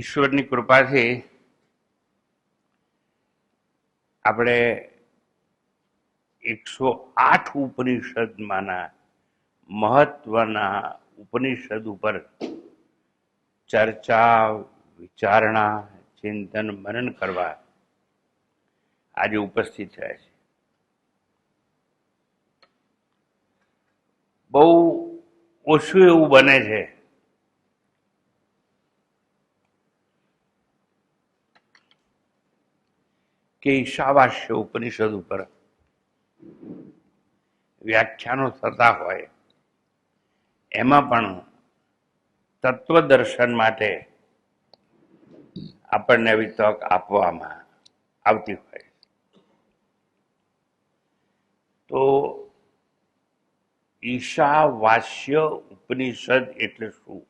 ઈશ્વરની કૃપાથી આપણે 108 ઉપનિષદમાંના મહત્વના ઉપનિષદ ઉપર ચર્ચા, વિચારણા, ચિંતન, મનન કરવા આજે ઉપસ્થિત થયા છે. બહુ ઓછું એવું બને છે કે ઈશાવાસ્ય ઉપનિષદ ઉપર વ્યાખ્યાનો થતા હોય, એમાં પણ તત્વદર્શન માટે આપણને આવી તક આપવામાં આવતી હોય. તો ઈશાવાસ્ય ઉપનિષદ એટલે શું?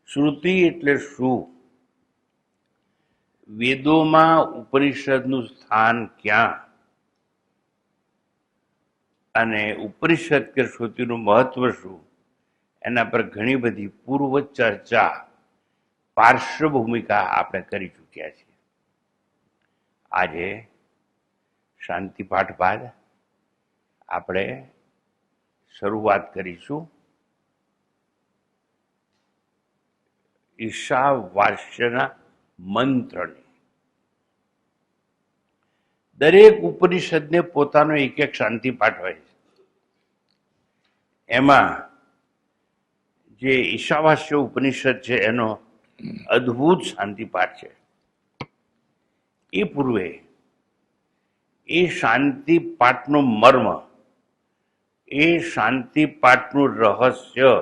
શ્રુતિ એટલે શું? વેદોમાં ઉપનિષદનું સ્થાન ક્યાં? અને ઉપનિષદ કે શ્રુતિનું મહત્વ શું? એના પર ઘણી બધી પૂર્વ ચર્ચા, પાર્શ્વભૂમિકા આપણે કરી ચૂક્યા છીએ. આજે શાંતિપાઠ બાદ આપણે શરૂઆત કરીશું ઈશાવાસ્યના મંત્રની. દરેક ઉપનિષદને પોતાનો એક એક શાંતિપાઠ હોય છે. એમાં જે ઈશાવાસ્ય ઉપનિષદ છે એનો અદ્ભુત શાંતિપાઠ છે. એ પૂર્વે એ શાંતિપાઠનું મર્મ, એ શાંતિપાઠનું રહસ્ય,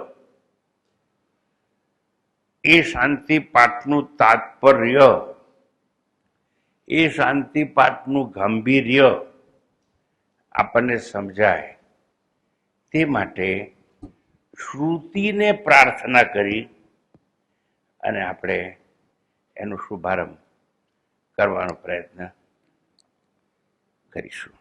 એ શાંતિપાઠનું તાત્પર્ય, એ શાંતિપાઠનું ગાંભીર્ય આપણને સમજાય તે માટે શ્રુતિને પ્રાર્થના કરી અને આપણે એનો શુભારંભ કરવાનો પ્રયત્ન કરીશું.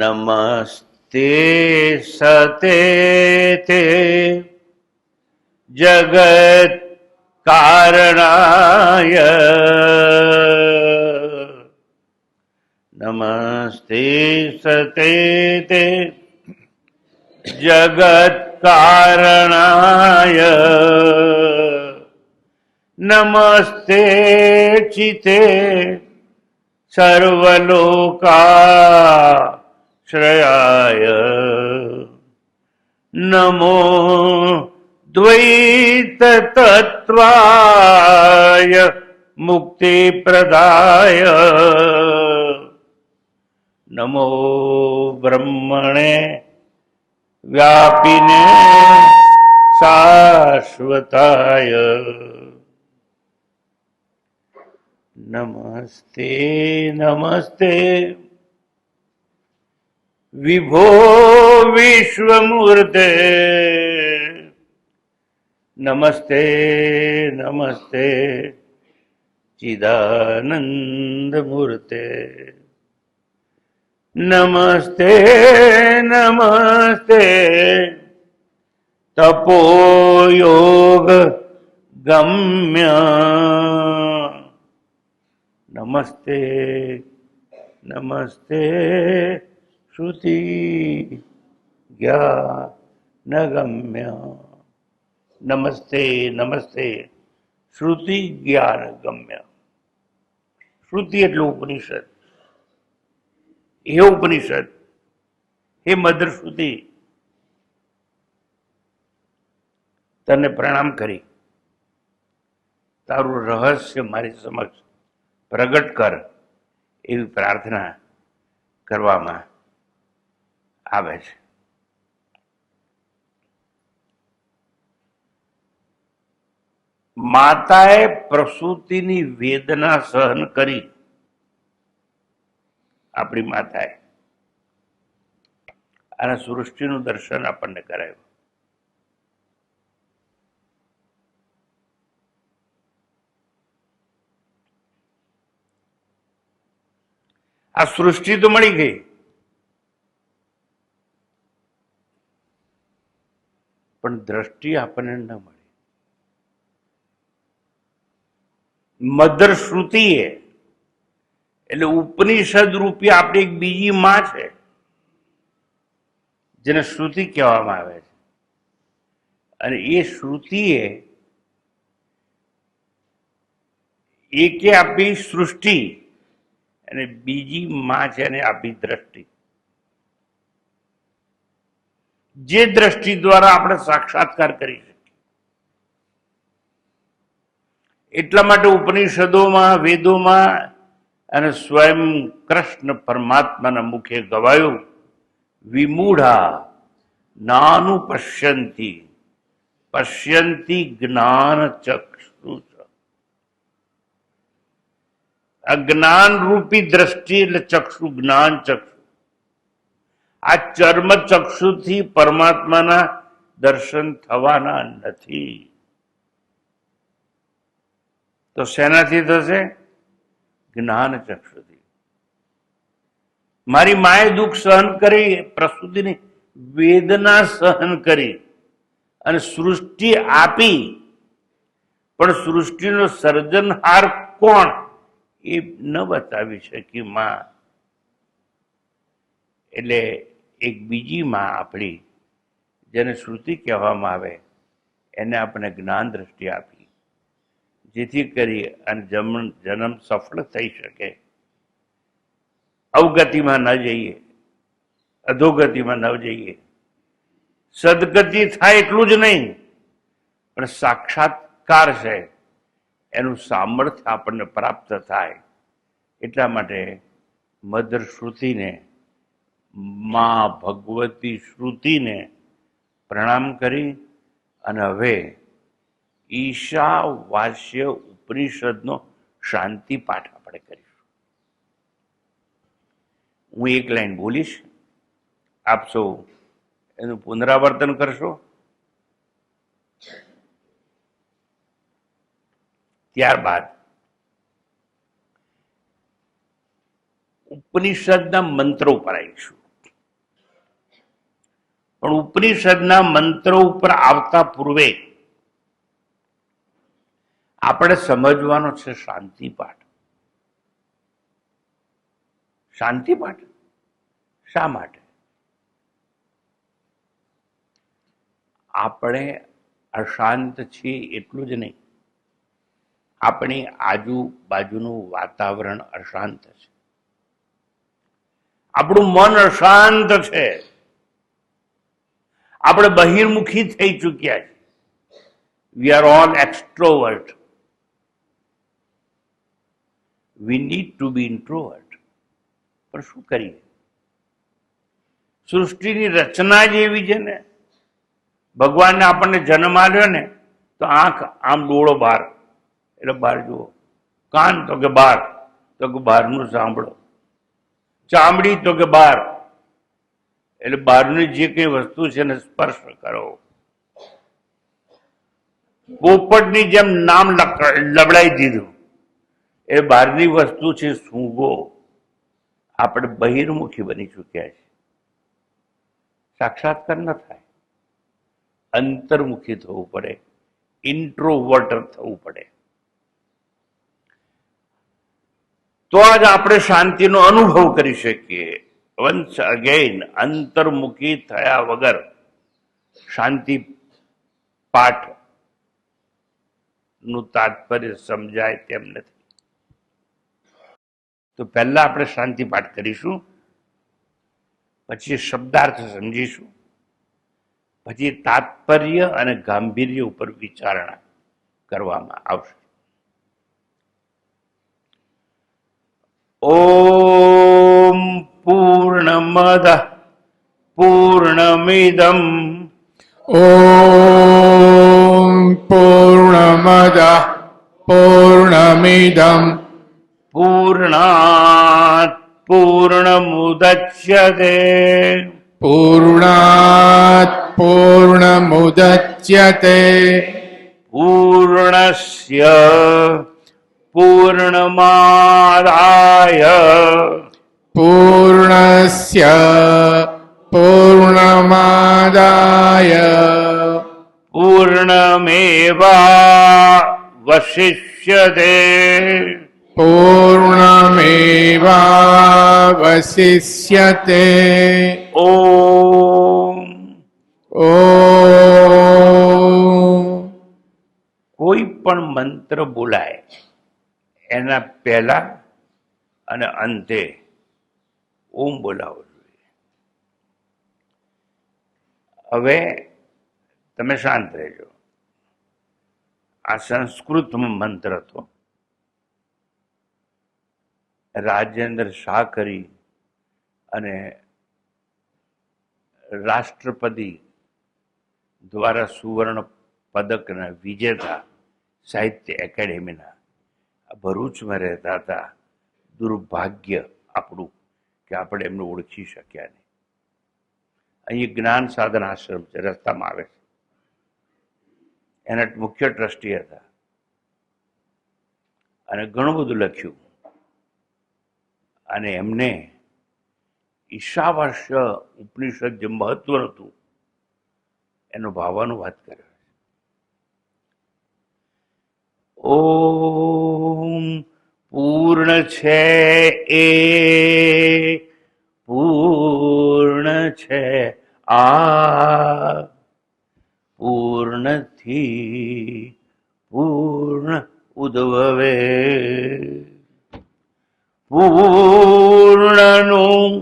નમસ્તે સતે તે જગત કારણાય, નમસ્તે સતે તે જગત કારણાય, નમસ્તે ચિતે સર્વલોકા શ્રયાય, નમો દ્વૈત તત્વાય મુક્તિ પ્રદાય, નમો બ્રહ્મણે વ્યાપિને શાશ્વતાય, નમસ્તે નમસ્તે વિભો વિશ્વમૂર્તે, નમસ્તે નમસ્તે ચિદાનંદ મૂર્તે, નમસ્તે નમસ્તે તપોયોગ ગમ્ય, નમસ્તે નમસ્તે શ્રુતિ જ્ઞાનગમ્ય, નમસ્તે નમસ્તે શ્રુતિ જ્ઞાનગમ્ય. શ્રુતિ એટલે ઉપનિષદ. હે ઉપનિષદ, હે મધર શ્રુતિ, તને પ્રણામ કરી તારું રહસ્ય મારી સમક્ષ પ્રગટ કર એવી પ્રાર્થના કરવામાં આવે છે. માતાએ પ્રસૂતિની વેદના સહન કરી, આપણી માતાએ, અને સૃષ્ટિનું દર્શન આપણને કરાયું. આ સૃષ્ટિ તો મળી ગઈ, પણ દ્રષ્ટિ આપણને ન મળી. મધર શ્રુતિ એટલે ઉપનિષદ રૂપી આપણી એક બીજી માં છે, જેને શ્રુતિ કહેવામાં આવે છે. અને એ શ્રુતિએ એકે આપી સૃષ્ટિ અને બીજી માં છે અને આપી દ્રષ્ટિ. જે દ્રષ્ટિ દ્વારા આપણે સાક્ષાત્કાર કરી શકીએ. એટલા માટે ઉપનિષદોમાં, વેદોમાં અને સ્વયં કૃષ્ણ પરમાત્માના મુખે ગવાયું, વિમૂઢા નાનું પશ્યંતી પશ્યંતી જ્ઞાન ચક્ષુ. આ જ્ઞાન રૂપી દ્રષ્ટિ એટલે ચક્ષુ, જ્ઞાન ચક્ષુ. આ ચર્મ ચક્ષુથી પરમાત્માના દર્શન થવાના નથી. તો શેનાથી થશે? જ્ઞાન ચક્ષુથી. મારી માએ દુઃખ સહન કરી, પ્રસૂતિની વેદના સહન કરી અને સૃષ્ટિ આપી, પણ સૃષ્ટિનો સર્જનહાર કોણ એ ન બતાવી શકી માં. એટલે એક બીજી માં આપણી, જેને શ્રુતિ કહેવામાં આવે, એને આપણે જ્ઞાન દ્રષ્ટિ આપી, જેથી કરી અને જન્મ સફળ થઈ શકે. અવગતિમાં ન જઈએ, અધોગતિમાં ન જઈએ. સદગતિ થાય એટલું જ નહીં, પણ સાક્ષાત્કાર છે એનું સામર્થ્ય આપણને પ્રાપ્ત થાય. એટલા માટે મધર શ્રુતિને, માં ભગવતી શ્રુતિને પ્રણામ કરી અને હવે ઈશાવાસ્ય ઉપનિષદનો શાંતિ પાઠ આપણે કરીશું. હું એક લાઈન બોલીશ, આપ સૌ એનું પુનરાવર્તન કરશો. ત્યારબાદ ઉપનિષદના મંત્રો ઉપર આવીશું. પણ ઉપનિષદના મંત્રો ઉપર આવતા પૂર્વે આપણે સમજવાનો છે શાંતિ પાઠ. શાંતિ પાઠ શા માટે? આપણે અશાંત છીએ એટલું જ નહીં, આપણી આજુબાજુનું વાતાવરણ અશાંત છે. આપણું મન અશાંત છે. આપણે બહિર્મુખી થઈ ચૂક્યા છે. We are all extrovert. We need to be introvert. પણ શું કરીએ? સૃષ્ટિની રચના જ એવી છે ને. ભગવાનને આપણને જન્મ આપ્યો ને તો આંખ આમ ડોળો બહાર, એટલે બહાર જુઓ. કાન તો કે બહાર, તો કે બહારનું સાંભળો. ચામડી તો કે બહાર, એટલે બહારની જે કઈ વસ્તુ છે એને સ્પર્શ કરો. પોપટની જેમ નામ લબડાઈ દીધું, એ બહારની વસ્તુ છે સૂંઘો. આપણે બહિર્મુખી બની ચૂક્યા છે. સાક્ષાત્કાર ન થાય, અંતર્મુખી થવું પડે, ઇન્ટ્રોવર્ટ થવું પડે. તો આજ આપણે શાંતિનો અનુભવ કરી શકીએ. વન્સ અગેન, અંતર્મુખી થયા વગર શાંતિ પાઠ નું તાત્પર્ય સમજાય તેમ નથી. તો પહેલા આપણે શાંતિ પાઠ કરીશું, પછી શબ્દાર્થ સમજીશું, પછી તાત્પર્ય અને ગાંભીર્ય ઉપર વિચારણા કરવામાં આવશે. ઓમ પૂર્ણ પૂર્ણમદઃ પૂર્ણમિદં ॐ पूर्णमदः पूर्णमिदं પૂર્ણાત પૂર્ણમુદચ્યતે पूर्णात् पूर्णमुदच्यते પૂર્ણસ્ય પૂર્ણમાદાય पूर्णस्य पूर्णमादाय પૂર્ણમેવાવશિષ્યતે पूर्णमेवावशिष्यते ઓમ ॐ કોઈ પણ મંત્ર બોલાય એના પહેલા અને અંતે ઓમ બોલાવો જોઈએ. હવે તમે શાંત રહેજો. આ સંસ્કૃત મંત્ર હતો. રાજેન્દ્ર શાહ કરી અને રાષ્ટ્રપતિ દ્વારા સુવર્ણ પદકના વિજેતા સાહિત્ય એકેડેમીના ભરૂચમાં રહેતા હતા. દુર્ભાગ્ય આપણું કે આપણે એમને ઓળખી શક્યા નહીં. અહીં જ્ઞાન સાધન આશ્રમ છે, રસ્તામાં આવે છે. એના મુખ્ય ટ્રસ્ટી હતા અને ઘણું બધું લખ્યું. અને એમને ઈશાવાસ્ય ઉપનિષદ જે મહત્વ હતું એનો ભાવાનુવાદ કર્યો. ઓમ પૂર્ણ છે એ પૂર્ણ છે આ પૂર્ણથી પૂર્ણ ઉદ્ભવે પૂર્ણનું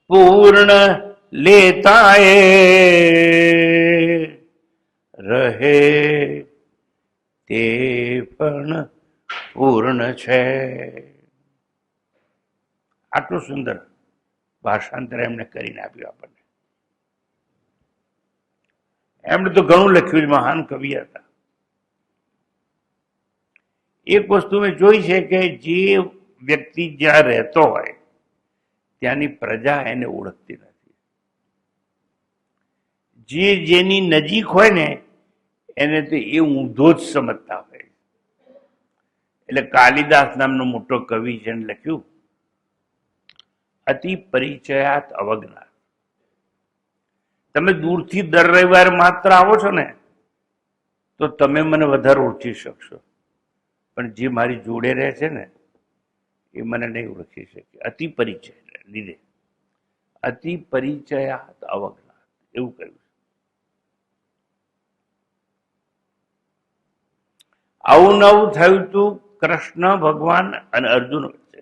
પૂર્ણ લેતાએ રહે તે પણ પૂર્ણ છે. આટલું સુંદર ભાષાંતર એમણે કરીને આપ્યું આપણને. એમણે તો ઘણું લખ્યું, મહાન કવિ હતા. એક વસ્તુ મેં જોઈ છે કે જે વ્યક્તિ જ્યાં રહેતો હોય ત્યાંની પ્રજા એને ઓળખતી નથી. જે જેની નજીક હોય ને એને તો એ ઊંધો જ સમજતા હોય. એટલે કાલિદાસ નામનો મોટો કવિ છે, એને લખ્યું અતિ પરિચયાત અવજ્ઞાત. તમે દૂરથી દર રવિવારે માત્ર આવો છો ને તો તમે મને વધારે ઓળખી શકશો, પણ જે મારી જોડે રહે છે ને એ મને નહીં ઓળખી શકે. અતિ પરિચય લીધે અતિ પરિચયાત અવજ્ઞાત એવું કહ્યું. આવું નવું થયું હતું કૃષ્ણ ભગવાન અને અર્જુન વચ્ચે.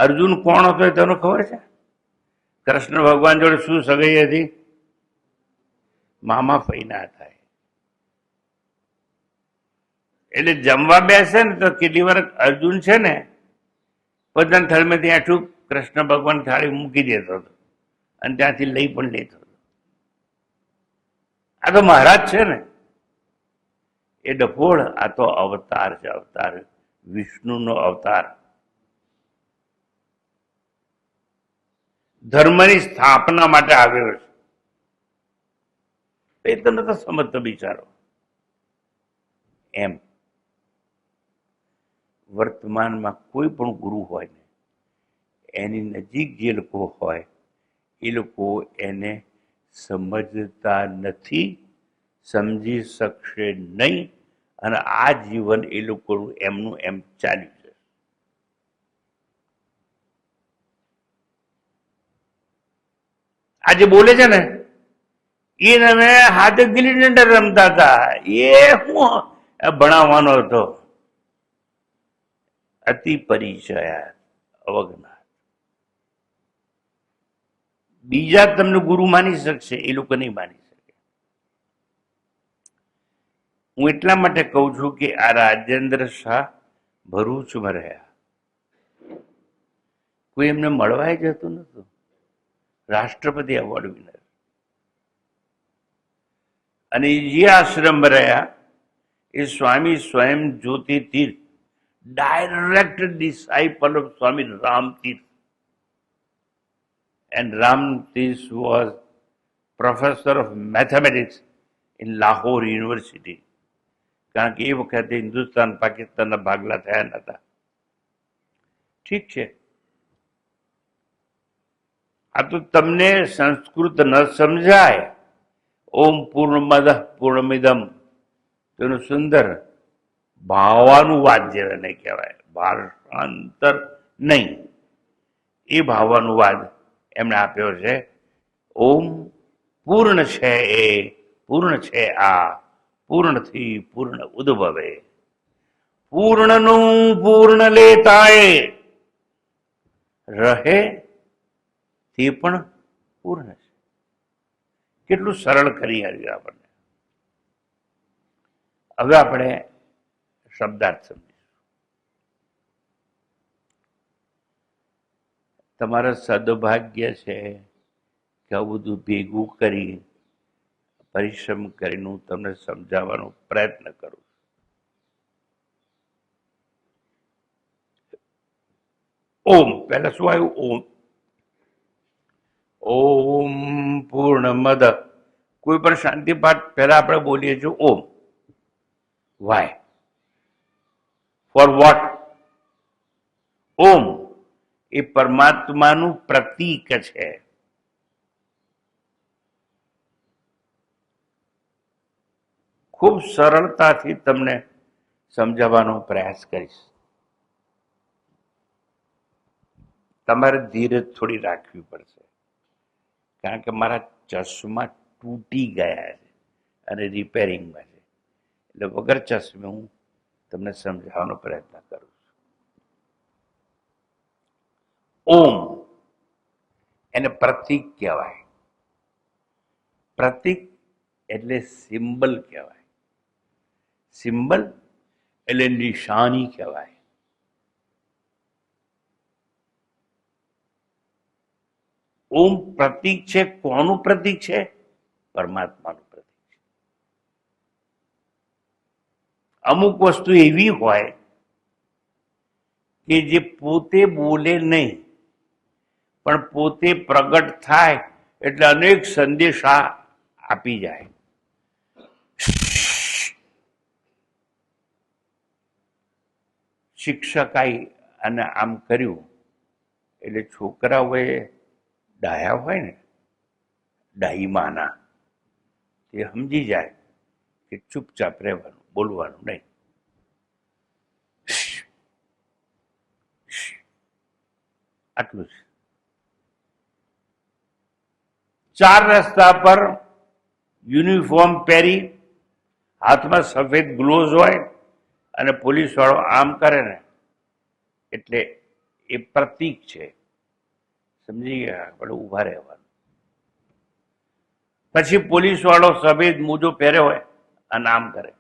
અર્જુન કોણ હતો એ તને ખબર છે? કૃષ્ણ ભગવાન જોડે શું સગાઈ હતી? મામા ફઈના હતા. એટલે જમવા બેસે ને તો કેટલી વાર અર્જુન છે ને પોતાની થાળીમાંથી આઠું કૃષ્ણ ભગવાન થાળી મૂકી દેતો હતો અને ત્યાંથી લઈ પણ લેતો હતો. આ તો મહારાજ છે ને એ ડફોળ. આ તો અવતાર છે, અવતાર વિષ્ણુનો અવતાર. ધર્મની સ્થાપના માટે આવ્યો છે. એ તો નતો સમજતો બિચારો. એમ વર્તમાનમાં કોઈ પણ ગુરુ હોય ને એની નજીક જે લોકો હોય એ લોકો એને સમજતા નથી, સમજી શકશે નહીં, અને આ જીવન એ લોકોનું એમનું એમ ચાલ્યું છે. આ જે બોલે છે ને એ તમે હાથે ગિલ્લી ડંડા રમતા હતા એ હું ભણાવવાનો હતો. અતિ પરિચય અવજ્ઞાત. બીજા તમને ગુરુ માની શકશે, એ લોકો નહીં માની શકે. હું એટલા માટે કહું છું કે આ રાજેન્દ્ર શાહ ભરૂચમાં રહ્યા. કોઈ એમને મળવાય જતું નતું. રાષ્ટ્રપતિ એવોર્ડ વિનર. અને જે આશ્રમ રહ્યા એ Swami Swayam Jyoti Tirth, direct disciple of Swami Ram Tirth. And Ram Tirth was professor of mathematics in Lahore University. કારણ કે એ વખતે હિન્દુસ્તાન પાકિસ્તાનના ભાગલા થયા નતા. ઠીક છે, આ તો તમને સંસ્કૃત ન સમજાય. ઓમ પૂર્ણમદ પૂર્ણમિદમ, તેનું સુંદર ભાવાનુવાદ જેને કહેવાય, ભાષાંતર નહીં, એ ભાવાનુવાદ એમણે આપ્યો છે. ઓમ પૂર્ણ છે એ, પૂર્ણ છે આ, પૂર્ણથી પૂર્ણ ઉદ્ભવે, પૂર્ણનું પૂર્ણ લેતાએ રહે તે પણ પૂર્ણ છે. કેટલું સરળ કરી આવ્યું આપણને. હવે આપણે શબ્દાર્થ સમજીશું. તમારા સદભાગ્ય છે કે આવું બધું ભેગું કરી પરિશ્રમ કરીને હું તમને સમજાવવાનો પ્રયત્ન કરું. ઓમ, પહેલા શું આવ્યું? ઓમ. ઓમ પૂર્ણમદ. કોઈ પણ શાંતિ પાઠ પહેલા આપણે બોલીએ છીએ Om. Why? For what? Om એ પરમાત્માનું પ્રતીક છે. ખૂબ સરળતાથી તમને સમજાવવાનો પ્રયાસ કરીશ. તમારે ધીરજ થોડી રાખવી પડશે, કારણ કે મારા ચશ્મા તૂટી ગયા છે અને રિપેરિંગમાં છે. એટલે વગર ચશ્મે હું તમને સમજાવવાનો પ્રયત્ન કરું છું. ઓમ એને પ્રતીક કહેવાય. પ્રતીક એટલે સિમ્બલ કહેવાય. સિમ્બલ એટલે નિશાની કહેવાય. ઓમ પ્રતીક છે. કોનું પ્રતીક છે? પરમાત્માનું પ્રતીક છે. અમુક વસ્તુ એવી હોય કે જે પોતે બોલે નહીં, પણ પોતે પ્રગટ થાય એટલે અનેક સંદેશા આપી જાય. શિક્ષકાએ અને આમ કર્યું એટલે છોકરાઓએ ડાયા હોય ને, ડાહીમાના, તે સમજી જાય કે ચૂપચાપ રહેવાનું, બોલવાનું નહીં. આટલું છે. 4 રસ્તા પર યુનિફોર્મ પહેરી, હાથમાં સફેદ ગ્લોવ્સ હોય અને પોલીસ વાળો આમ કરે ને એટલે એ પ્રતીક છે. સમજી ગયા? આપણે ઊભા રહેવાનું. પછી પોલીસ વાળો સફેદ મોજો પહેર્યો હોય અને આમ કરે,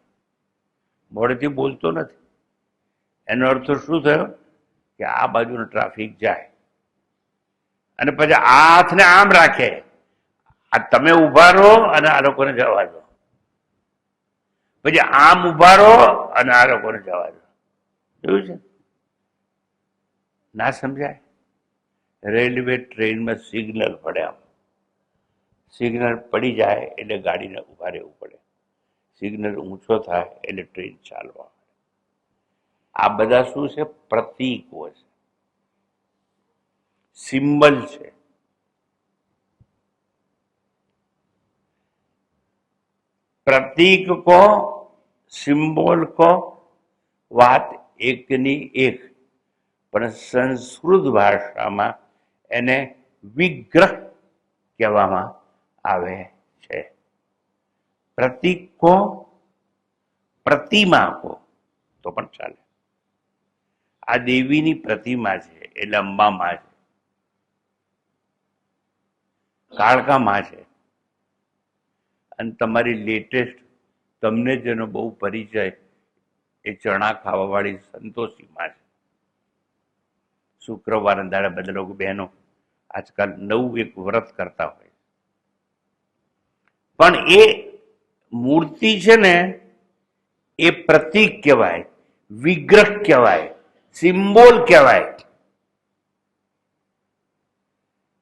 મોડેથી બોલતો નથી. એનો અર્થ શું થયો કે આ બાજુનો ટ્રાફિક જાય. અને પછી આ હાથને આમ રાખે, આ તમે ઊભા રહો અને આ લોકોને જવા દો. પછી આમ ઊભા રહો અને આ લોકોને જવા દો. જોયું છે? ના સમજાય? રેલવે ટ્રેનમાં સિગ્નલ પડે, આમ સિગ્નલ પડી જાય એટલે ગાડીને ઊભા રહેવું પડે. સિગ્નલ ઊંચો થાય એટલે ટ્રેન ચાલવા. આ બધા શું છે? પ્રતીકો છે, સિમ્બલ છે. પ્રતીક કો, સિમ્બોલ કો, વાત એકની એક, પણ સંસ્કૃત ભાષામાં એને વિગ્રહ કહેવામાં આવે છે. પ્રતીક કો, પ્રતિમા કો તો પણ ચાલે. આ દેવીની પ્રતિમા છે એટલે અંબા માં છે, કાળકા માં છે. અને તમારી લેટેસ્ટ, તમને જેનો બહુ પરિચય, એ ચણા ખાવાવાળી સંતોષી માં છે. શુક્રવારના દાડે બધા લોકો બહેનો આજકાલ નવું એક વ્રત કરતા હોય, પણ એ મૂર્તિ છે ને એ પ્રતીક કહેવાય, વિગ્રહ કહેવાય, સિમ્બોલ કહેવાય.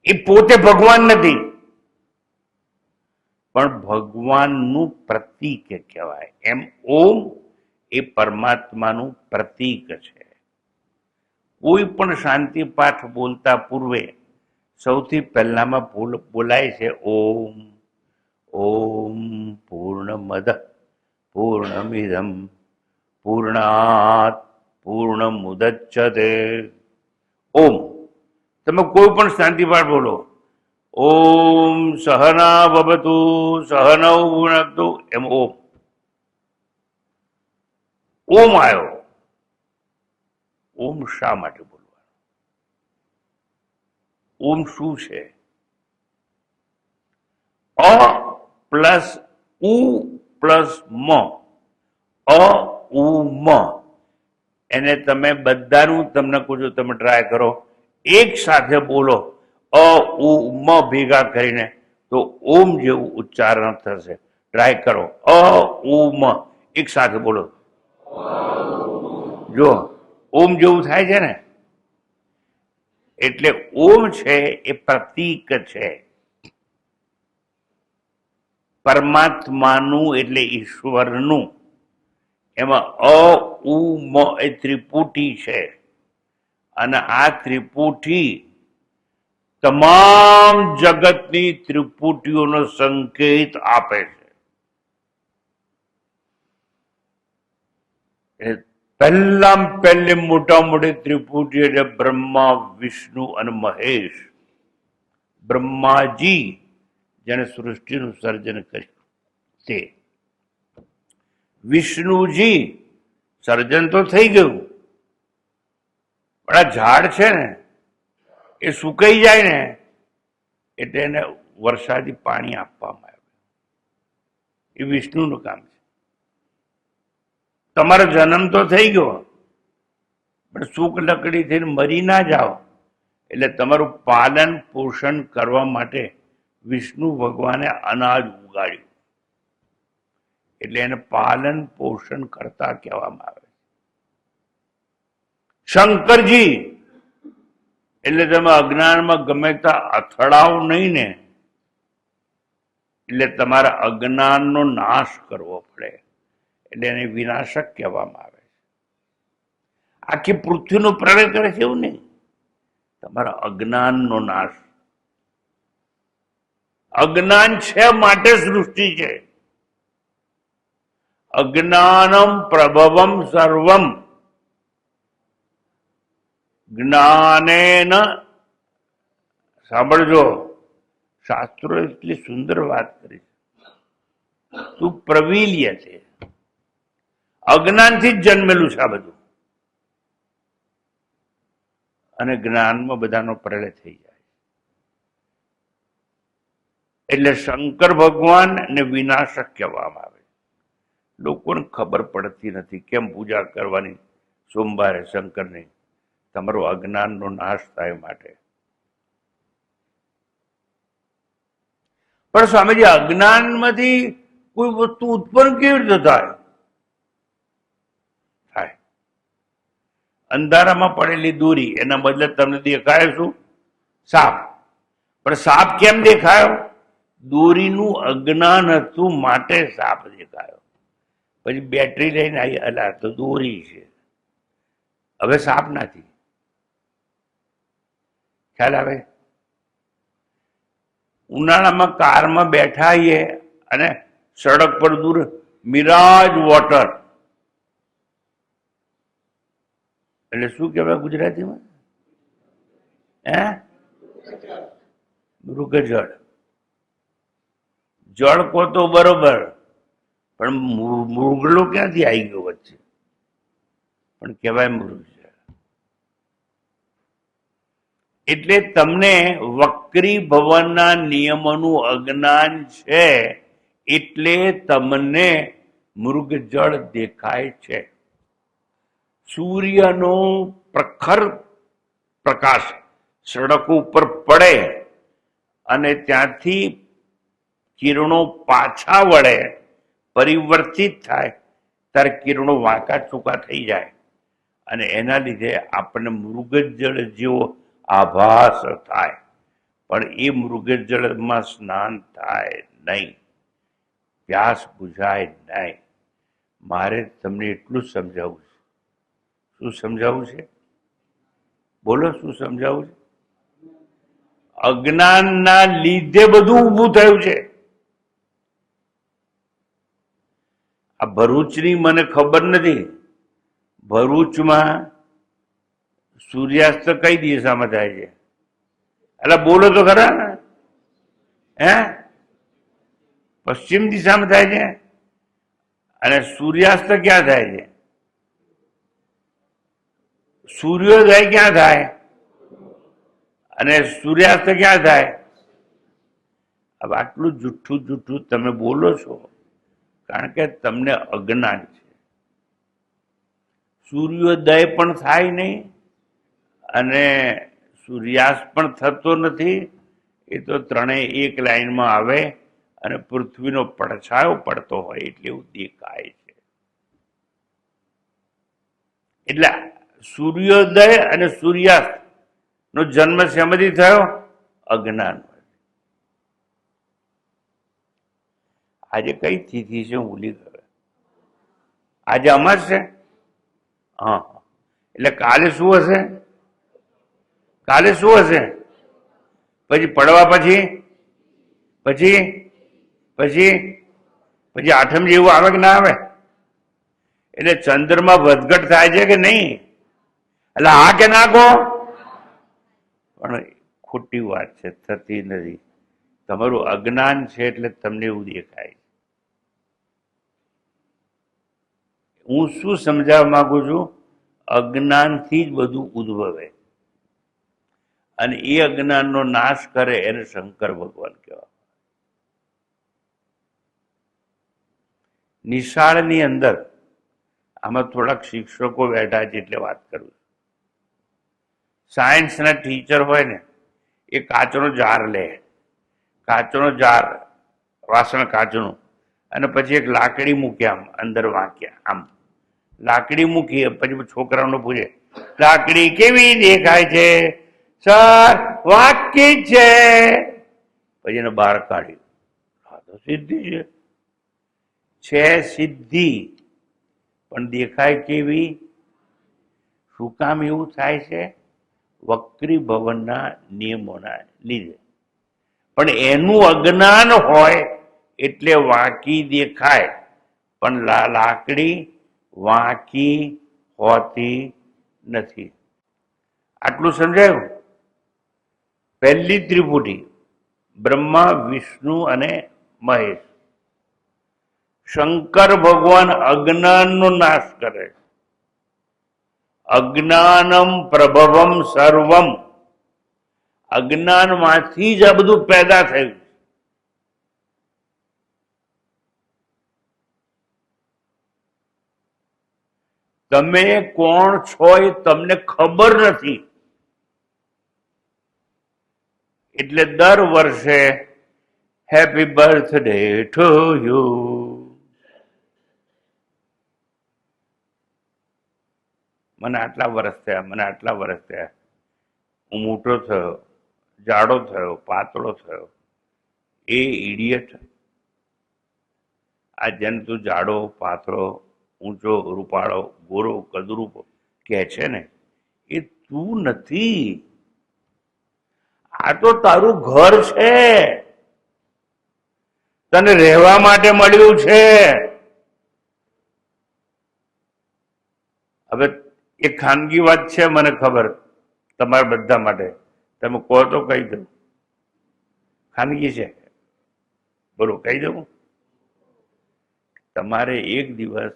એ પોતે ભગવાન નથી, પણ ભગવાનનું પ્રતીક કહેવાય. એમ ઓમ એ પરમાત્માનું પ્રતીક છે. કોઈ પણ શાંતિ પાઠ બોલતા પૂર્વે સૌથી પહેલામાં બોલાય છે ઓમ. ઓમ પૂર્ણમદ પૂર્ણમિદમ પૂર્ણાત પૂર્ણમુદચ્યતે. ઓમ. તમે કોઈ પણ શાંતિ પાઠ બોલો, ઓમ સહના ભવતુ સહનૌ ભુનક્તુ, એમ ઓમ. ઓમ આવ્યો. ઓમ શા માટે બોલવાનું? ઓમ શું છે? અ પ્લસ ઉ પ્લસ મ, અ ઉ મ. એને તમે બધાનું તમને કહું છું, તમે ટ્રાય કરો, એક સાથે બોલો, અ ઉ મ ભેગા કરીને, તો ઓમ જેવું ઉચ્ચારણ થશે. ટ્રાય કરો, અ ઉ મ એક સાથે બોલો, જો ઓમ જેવું થાય છે ને. એટલે ઓમ છે એ પ્રતીક છે પરમાત્માનું, એટલે ઈશ્વરનું. એમાં અ ઉ મ એ ત્રિપુટી છે, અને આ ત્રિપુટી તમામ જગતની ત્રિપુટીઓનો સંકેત આપે છે. પહેલી મોટા મોટી ત્રિપુટી એટલે બ્રહ્મા, વિષ્ણુ અને મહેશ. બ્રહ્માજી જેને સૃષ્ટિનું સર્જન કર્યું તે, વિષ્ણુજી સર્જન તો થઈ ગયું, પણ આ ઝાડ છે ને એ સુકાઈ જાય ને એટલે એને વરસાદી પાણી આપવામાં આવે, એ વિષ્ણુનું કામ છે. તમારો જન્મ તો થઈ ગયો, પણ સૂક લકડી થઈને મરી ના જાઓ, એટલે તમારું પાલન પોષણ કરવા માટે વિષ્ણુ ભગવાને અનાજ ઉગાડ્યું, એટલે એને પાલન પોષણ કરતા કહેવામાં આવે. શંકરજી એટલે તમે અજ્ઞાનમાં ગમે ત્યાં અથડાવ નહીં ને, એટલે તમારા અજ્ઞાનનો નાશ કરવો પડે, એટલે એને વિનાશક કહેવામાં આવે છે. આખી પૃથ્વીનો પ્રલય કરે છે એવું નહીં, તમારા અજ્ઞાનનો નાશ. અજ્ઞાન છે માટે સૃષ્ટિ છે. અજ્ઞાનમ પ્રભવમ સર્વમ જ્ઞાનેન. સાંભળજો, શાસ્ત્રો એટલી સુંદર વાત કરી, તું પ્રવીલ્ય છે. અજ્ઞાનથી જ જન્મેલું છે આ બધું, અને જ્ઞાનમાં બધાનો પ્રલય થઈ જાય. એટલે શંકર ભગવાન ને વિનાશક કહેવામાં આવે. લોકોને ખબર પડતી નથી કેમ પૂજા કરવાની સોમવારે શંકરની, તમારો અજ્ઞાનનો નાશ થાય માટે. પણ સ્વામીજી, અજ્ઞાનમાંથી કોઈ વસ્તુ ઉત્પન્ન કેવી રીતે થાય? અંધારામાં પડેલી દોરી, એના બદલે તમને દેખાય શું? સાપ. પણ સાપ કેમ દેખાયો? દોરીનું અજ્ઞાન હતું માટે સાપ દેખાયો. પછી બેટરી લઈને આવી, અલા તો દોરી છે, હવે સાપ નથી. ખ્યાલ આવે? ઉનાળામાં કારમાં બેઠા આવીએ અને સડક પર દૂર મિરાજ વોટર, એટલે શું કહેવાય ગુજરાતીમાં? હે? મૃગજળ. જળ કો તો બરોબર, પણ મૃગલો ક્યાંથી આવી ગયો વચ્ચે? પણ કહેવાય મૃગજળ. એટલે તમને વક્રી ભવનના નિયમોનું અજ્ઞાન છે, એટલે તમને મૃગજળ દેખાય છે. સૂર્યનો પ્રખર પ્રકાશ સડકો ઉપર પડે અને ત્યાંથી કિરણો પાછા વળે, પરિવર્તિત થાય, ત્યારે કિરણો વાંકા ચૂકા થઈ જાય અને એના લીધે આપણને મૃગજળ જેવો આભાસ થાય. પણ એ મૃગજળમાં સ્નાન થાય નહીં, પ્યાસ બુઝાય નહીં. મારે તમને એટલું જ સમજાવવું છે. શું સમજાવવું છે? બોલો, શું સમજાવવું છે? અજ્ઞાનના લીધે બધું ઊભું થયું છે. આ ભરૂચની મને ખબર નથી, ભરૂચમાં સૂર્યાસ્ત કઈ દિશામાં થાય છે? એટલે બોલો તો ખરા ને. હે? પશ્ચિમ દિશામાં થાય છે. અને સૂર્યાસ્ત ક્યાં થાય છે? સૂર્યોદય ક્યાં થાય અને સૂર્યાસ્ત ક્યાં થાય? હવે આટલું જુઠ્ઠું જુઠ્ઠું તમે બોલો છો કારણ કે તમને અજ્ઞાન છે. સૂર્યોદય પણ થાય નહીં અને સૂર્યાસ્ત પણ થતો નથી. એ તો ત્રણેય એક લાઈનમાં આવે અને પૃથ્વીનો પડછાયો પડતો હોય એટલે એવું દેખાય છે. એટલે સૂર્યોદય અને સૂર્યાસ્ત નો જન્મ શેમાંથી થયો? અજ્ઞાન. આજે કઈ તિથિ છે હું ભૂલી ગયો. આજે અમાસ છે. હા, એટલે કાલે શું હશે? કાલે શું હશે? પછી પડવા પછી પછી પછી પછી આઠમ જેવું આવે કે ના આવે? એટલે ચંદ્રમાં વધઘટ થાય છે કે નહીં? એટલે હા કે ના કહો? પણ ખોટી વાત છે, થતી નથી. તમારું અજ્ઞાન છે એટલે તમને એવું દેખાય. હું શું સમજાવવા માંગુ છું? અજ્ઞાનથી જ બધું ઉદ્ભવે અને એ અજ્ઞાનનો નાશ કરે એને શંકર ભગવાન કહેવાય. નિશાળની અંદર આમાં થોડાક શિક્ષકો બેઠા છે એટલે વાત કરું. સાયન્સના ટીચર હોય ને એ કાચનો જાર લે, કાચનો જાર, વાસણ કાચનું, અને પછી એક લાકડી મૂકી આમ અંદર વાંક્યા આમ લાકડી મૂકી પછી છોકરાઓને પૂછે લાકડી કેવી દેખાય છે? સર વાંકી છે. પછી એને બહાર કાઢ્યું. હા તો સિદ્ધિ છે સિદ્ધિ, પણ દેખાય કેવી? શું કામ એવું થાય છે? વક્રી ભવનના નિયમોના લીધે. પણ એનું અજ્ઞાન હોય એટલે વાંકી દેખાય, પણ લાકડી વાંકી હોતી નથી. આટલું સમજાયું? પહેલી ત્રિપુટી બ્રહ્મા, વિષ્ણુ અને મહેશ. શંકર ભગવાન અજ્ઞાનનો નાશ કરે. અજ્ઞાનમ પ્રભવમ સર્વમ. અજ્ઞાનમાંથી જ આ બધું પેદા થયું. તમે કોણ છો એ તમને ખબર નથી એટલે દર વર્ષે હેપી બર્થડે ટુ યુ. મને આટલા વર્ષ થયા, મને આટલા વર્ષ થયા. હું મોટો થયો, જાડો થયો, પાતળો થયો. એ ઇડિયટ, આ જેને તું જાડો, પાતળો, ઊંચો, રૂપાળો, ગોરો, કદરૂપ કે છે ને, એ તું નથી. આ તો તારું ઘર છે, તને રહેવા માટે મળ્યું છે. હવે એ ખાનગી વાત છે, મને ખબર, તમારા બધા માટે. તમે કહો તો કહી દઉં. ખાનગી છે, બોલો કહી દઉં. તમારે એક દિવસ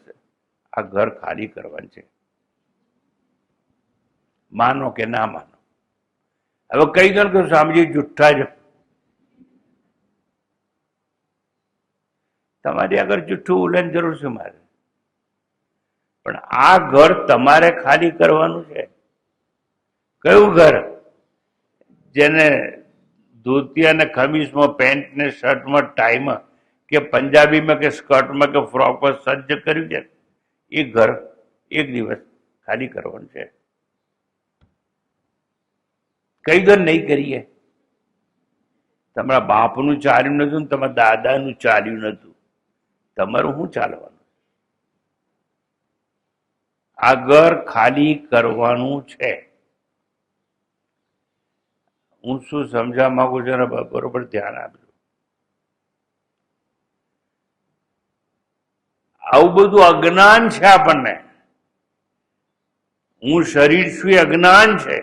આ ઘર ખાલી કરવાનું છે, માનો કે ના માનો. હવે કહી દો કે સ્વામીજી જુઠ્ઠા જ. તમારી આગળ જુઠ્ઠું બોલવાની જરૂર છે મારે? પણ આ ઘર તમારે ખાલી કરવાનું છે. કયું ઘર? જેને ધોતી અને ખમીસમાં, પેન્ટ ને શર્ટમાં, ટાઈમાં કે પંજાબીમાં કે સ્કર્ટમાં કે ફ્રોકમાં સજ્જ કર્યું છે, એ ઘર એક દિવસ ખાલી કરવાનું છે. કઈ ઘર નહીં કરીએ? તમારા બાપનું ચાલ્યું નતું ને તમારા દાદાનું ચાલ્યું નતું, તમારું શું ચાલવાનું? આ ઘર ખાલી કરવાનું છે. હું શું સમજવા માંગુ છું ને બરોબર ધ્યાન આપજો. આવું બધું અજ્ઞાન છે આપણને. હું શરીર છું એ અજ્ઞાન છે,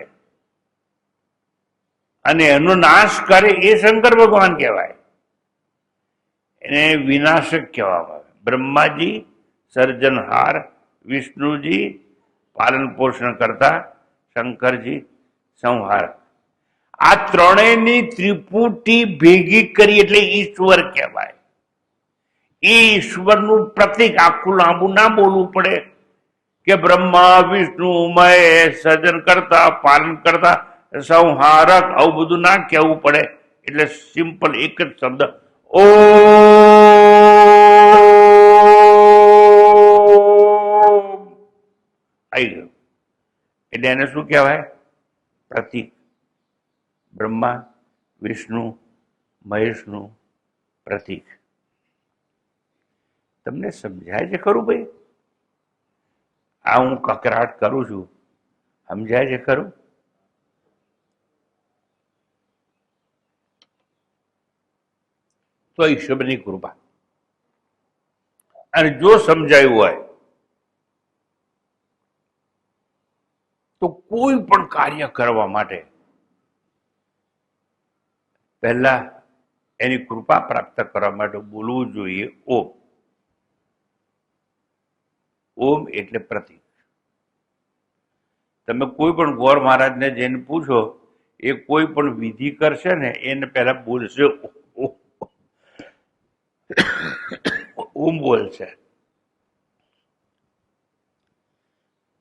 અને એનો નાશ કરે એ શંકર ભગવાન કહેવાય. એને વિનાશક કહેવામાં આવે. બ્રહ્માજી સર્જનહાર, વિષ્ણુજી પાલન પોષણ કરતા, શંકરજી સંહાર. આ ત્રણેયની ત્રિપુટી ભેગી કરી એટલે ઈશ્વર કહેવાય. એ ઈશ્વરનું પ્રતીક. આખું લાંબુ ના બોલવું પડે કે બ્રહ્મા વિષ્ણુ મહેશ સર્જન કરતા, પાલન કરતા, સંહારક, આવું બધું ના કહેવું પડે. એટલે સિમ્પલ એક જ શબ્દ ઓમ આવી ગયો. એટલે એને શું કહેવાય? પ્રતીક. બ્રહ્મા વિષ્ણુ મહેશનું પ્રતીક. તમને સમજાય છે ખરું ભાઈ? આ હું કકરાટ કરું છું, સમજાય છે ખરું? તો ઈશ્વરની કૃપા. અને જો સમજાયું હોય તો કોઈ પણ કાર્ય કરવા માટે પહેલા એની કૃપા પ્રાપ્ત કરવા માટે બોલવું જોઈએ ઓમ. ઓમ એટલે પ્રતીક. તમે કોઈ પણ ગોર મહારાજને જઈને પૂછો, એ કોઈ પણ વિધિ કરશે ને એને પહેલા બોલશે ઓમ બોલશે.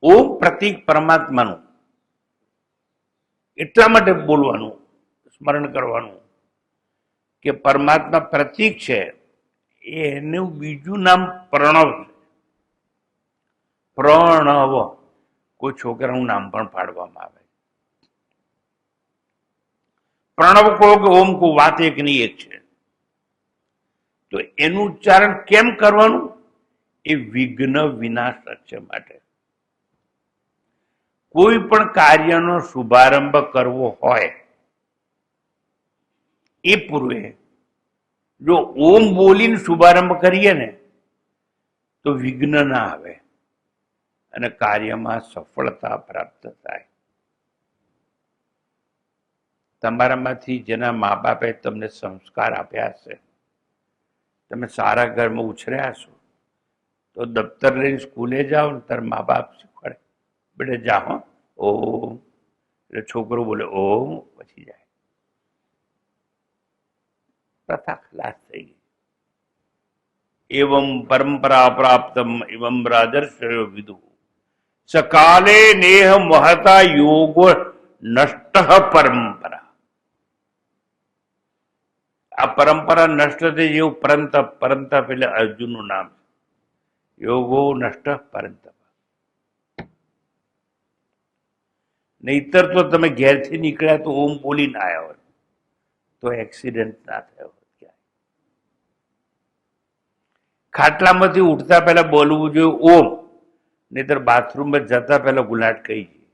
ઓમ પ્રતીક પરમાત્માનું. એટલા માટે બોલવાનું, સ્મરણ કરવાનું કે પરમાત્મા પ્રતીક છે. એનું બીજું નામ પ્રણવ છે. પ્રણવ. કોઈ છોકરાનું નામ પણ પાડવામાં આવે. પ્રણવ કહો કે ઓમ કહો, વાત એક ની એક છે. તો એનું ઉચ્ચારણ કેમ કરવાનું? એ વિઘ્ન વિનાશક છે. માટે કોઈ પણ કાર્યનો શુભારંભ કરવો હોય એ પૂર્વે જો ઓમ બોલીને શુભારંભ કરીએ ને તો વિઘ્ન ના આવે અને કાર્યમાં સફળતા પ્રાપ્ત થાય. તમારામાંથી જેના મા બાપે તમને સંસ્કાર આપ્યા હશે, તમે સારા ઘરમાં ઉછર્યા છો, તો દફતર લઈને સ્કૂલે જાઓ ને તાર મા બાપ શીખવાડે, બેટા જાઓ ઓમ, એટલે છોકરો બોલે ઓમ, પછી જાય. પ્રથા ખલાસ થઈ ગઈ. એવમ પરંપરા પ્રાપ્તમ એવમ રાજર્ષયો વિદુ સકાલે નેહ મહતા યોગો નષ્ટ પરંપરા. આ પરંપરા નષ્ટ થઈ જેવું પરંતપ. પરંતપ એટલે અર્જુનનું નામ. યોગો નષ્ટ પરંતપ. નહીતર તો તમે ઘેરથી નીકળ્યા તો ઓમ બોલી ના આવ્યા હોય તો એક્સિડન્ટ ના થયો હોય. ક્યાંય ખાટલામાંથી ઉઠતા પહેલા બોલવું જોઈએ ઓમ, નહીતર બાથરૂમમાં જતા પહેલા ગુલાટ કહી જઈએ.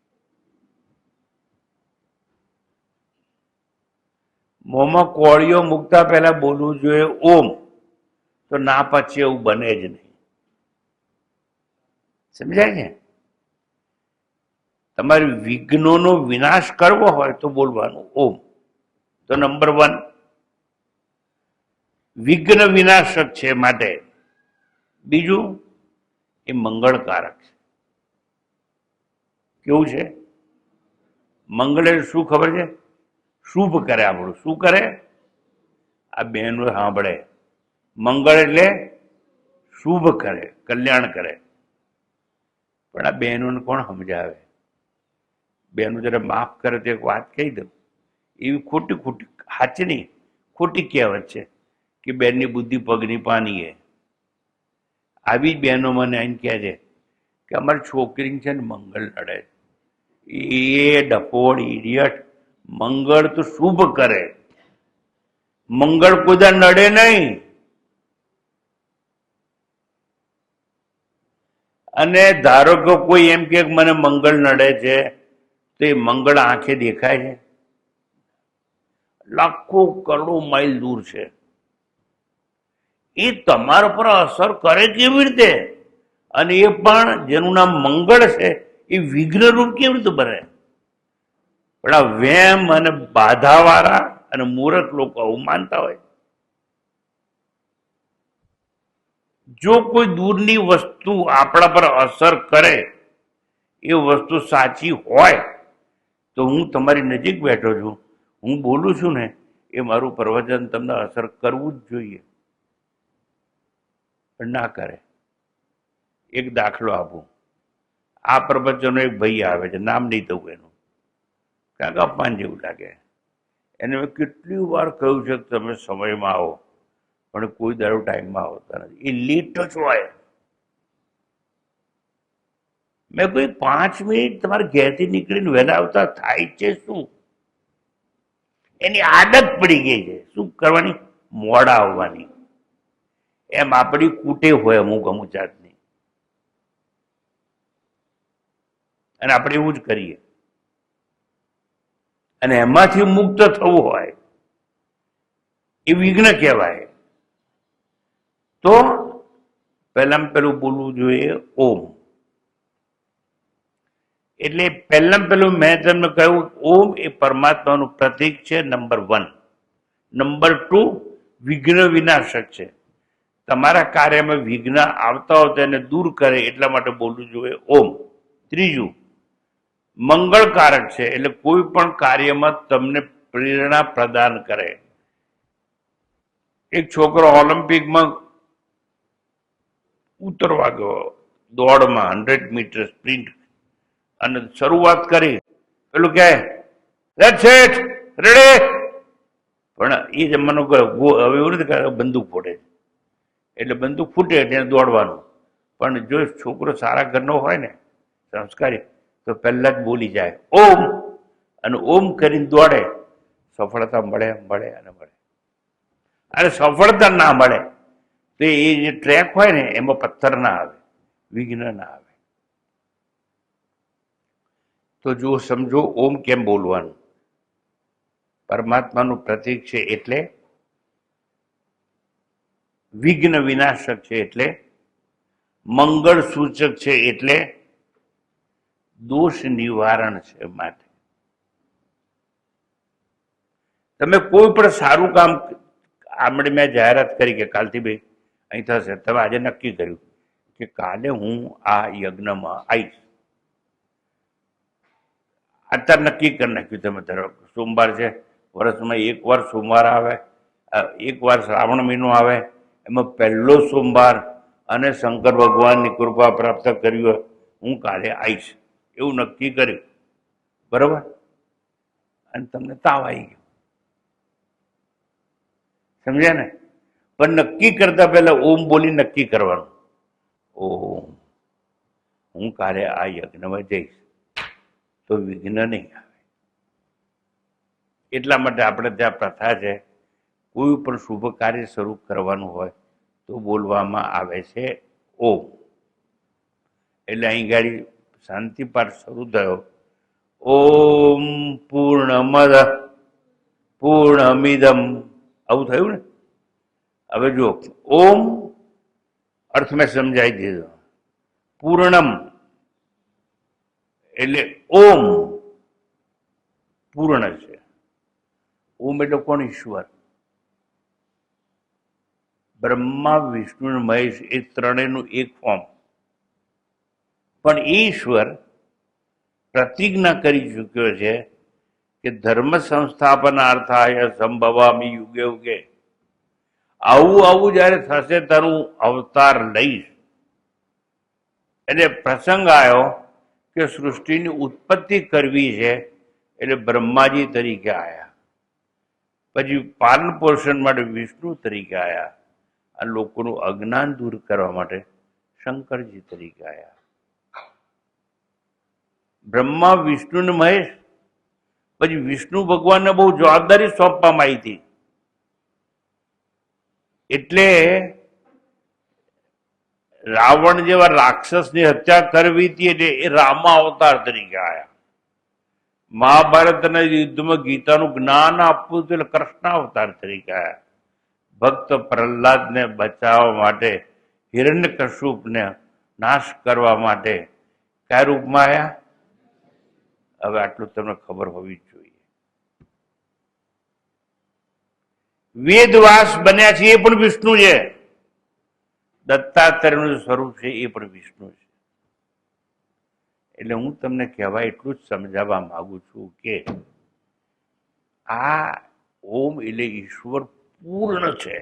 મોંમાં કોળીઓ મૂકતા પહેલા બોલવું જોઈએ ઓમ, તો ના પછી એવું બને જ નહીં. સમજાય ને? તમારે વિઘ્નોનો વિનાશ કરવો હોય તો બોલવાનું ઓમ. તો નંબર 1 વિઘ્ન વિનાશક છે. માટે બીજું એ મંગળકારક છે. કેવું છે? મંગળ એટલે શું ખબર છે? શુભ કરે. આપણું શું કરે? આ બહેનો સાંભળે. મંગળ એટલે શુભ કરે, કલ્યાણ કરે. પણ આ બહેનોને કોણ સમજાવે? બેનું જરા માફ કરે તો એક વાત કહી દઉં, એવી ખોટી ખોટી સાચી નહીં, ખોટી કહેવત છે કે બેનની બુદ્ધિ પગની પાની છે. આવી જ બહેનો મને આઈને કહે છે કે અમારી છોકરી છે ને મંગળ નડે. એ ડફોડ ઇડિયટ, મંગળ તો શુભ કરે, મંગળ કોઈ નડે નહીં. અને ધારો કે કોઈ એમ કે મને મંગળ નડે છે, તો એ મંગળ આંખે દેખાય છે? લાખો કરોડો માઇલ દૂર છે. એ તમારા પર અસર કરે કેવી રીતે? અને એ પણ જેનું નામ મંગળ છે એ વિઘ્નરૂપ કેવી રીતે બને? પણ આ વેમ અને બાધાવાળા અને મૂર્ખ લોકો આવું માનતા હોય. જો કોઈ દૂરની વસ્તુ આપણા પર અસર કરે, એ વસ્તુ સાચી હોય તો હું તમારી નજીક બેઠો છું, હું બોલું છું ને, એ મારું પ્રવચન તમને અસર કરવું જ જોઈએ, પણ ના કરે. એક દાખલો આપું. આ પ્રવચનો એક ભાઈ આવે છે, નામ નહીં દઉં એનું, કારણ કે અપમાન જેવું લાગે. એને મેં કેટલી વાર કહ્યું છે કે તમે સમયમાં આવો, પણ કોઈ દાડો ટાઈમમાં આવતા નથી. એ લેટ જ હોય. મેં કોઈ 5 મિનિટ તમારે ઘેરથી નીકળીને વહેલા આવતા થાય છે શું? એની આદત પડી ગઈ છે. શું કરવાની? મોડા આવવાની. એમ આપણી કૂટે હોય અમુક અમુક જાતની, અને આપણે એવું જ કરીએ. અને એમાંથી મુક્ત થવું હોય એ વિઘ્ન કહેવાય. તો પહેલામાં પેલું બોલવું જોઈએ ઓમ. એટલે પહેલામાં પેલું મેં તમને કહ્યું, ઓમ એ પરમાત્માનું પ્રતીક છે, નંબર 1. નંબર 2, વિઘ્ન વિનાશક છે. તમારા કાર્યમાં વિઘ્ન આવતા હોય તેને દૂર કરે એટલા માટે બોલવું જોઈએ ઓમ. ત્રીજું, મંગળકારક છે, એટલે કોઈ પણ કાર્યમાં તમને પ્રેરણા પ્રદાન કરે. એક છોકરો ઓલિમ્પિકમાં ઉતરવા ગયો દોડમાં 100 મીટર સ્પ્રિન્ટ, અને શરૂઆત કરી, પેલું કહે લેટ્સ ઇટ રેડી, પણ એ જમાનો હવે એવું નથી કે બંદૂક ફૂટે, એટલે બંદૂક ફૂટે એટલે દોડવાનું. પણ જો છોકરો સારા ઘરનો હોય ને, સંસ્કારી, તો પહેલા જ બોલી જાય ઓમ, અને ઓમ કરીને દોડે, સફળતા મળે મળે અને મળે. અને સફળતા ના મળે તો એ જે ટ્રેક હોય ને એમાં પથ્થર ના આવે, વિઘ્ન ના આવે. તો જો સમજો ઓમ કેમ બોલવાનું. પરમાત્માનું પ્રતીક છે એટલે, વિઘ્ન વિનાશક છે એટલે, મંગળ સૂચક છે એટલે, દોષ નિવારણ છે. માટે તમે કોઈ પણ સારું કામ, આપણે મેં જાહેરાત કરી કે કાલથી ભાઈ અહીં થશે, તમે આજે નક્કી કર્યું કે કાલે હું આ યજ્ઞમાં આવીશ. અત્યારે નક્કી કરી નાખ્યું તમે, ધારો સોમવાર છે, વર્ષમાં 1 વાર સોમવાર આવે, 1 વાર શ્રાવણ મહિનો આવે, એમાં પહેલો સોમવાર, અને શંકર ભગવાનની કૃપા પ્રાપ્ત કરી હોય, હું કાલે આવીશ એવું નક્કી કર્યું, બરોબર? અને તમને તાવ આવી ગયો, સમજ્યા ને? પણ નક્કી કરતા પહેલા ઓમ બોલી નક્કી કરવાનું, ઓમ હું કાલે આ યજ્ઞમાં જઈશ તો વિઘ્ન નહીં આવે. એટલા માટે આપણે ત્યાં પ્રથા છે, કોઈ પણ શુભ કાર્ય શરૂ કરવાનું હોય તો બોલવામાં આવે છે ઓમ. એટલે અહીં ગાડી શાંતિ પાઠ શરૂ થયો, ઓમ પૂર્ણમદ પૂર્ણમિદમ, આવું થયું ને. હવે જો ઓમ અર્થ મેં સમજાવી દીધો. પૂર્ણમ એટલે ઓમ પૂર્ણ છે. ઓમ એટલે કોણ? ઈશ્વર. બ્રહ્મા વિષ્ણુ અને મહેશ એ ત્રણેયનું એક ફોર્મ. પણ ઈશ્વર પ્રતિજ્ઞા કરી ચૂક્યો છે કે ધર્મ સંસ્થાપનાર્થાય સંભવામી યુગે યુગે, આવું આવું જયારે થશે તારું અવતાર લઈશ. એટલે પ્રસંગ આવ્યો કે સૃષ્ટિની ઉત્પત્તિ કરવી છે, એટલે બ્રહ્માજી તરીકે આયા. પછી પાલન પોષણ માટે વિષ્ણુ તરીકે આયા. આ લોકોનું અજ્ઞાન દૂર કરવા માટે શંકરજી તરીકે આયા. બ્રહ્મા, વિષ્ણુ ને મહેશ. પછી વિષ્ણુ ભગવાનને બહુ જવાબદારી સોંપવામાં આવી હતી. એટલે રાવણ જેવા રાક્ષસની હત્યા કરવી હતી, એટલે એ રામા અવતાર તરીકે આયા. મહાભારતના યુદ્ધમાં ગીતાનું જ્ઞાન આપવું હતું, એટલે કૃષ્ણ અવતાર તરીકે આયા. ભક્ત પ્રહલાદને બચાવવા માટે, હિરણ્યકશુપને નાશ કરવા માટે કયા રૂપમાં આયા? હવે આટલું તમને ખબર હોવી જ જોઈએ. વેદવ્યાસ બન્યા છે એ પણ વિષ્ણુ છે. દત્તાત્રેયનું સ્વરૂપ છે એ પણ વિષ્ણુ છે. એટલે હું તમને કહેવાય એટલું જ સમજાવવા માંગુ છું કે આ ઓમ એટલે ઈશ્વર પૂર્ણ છે.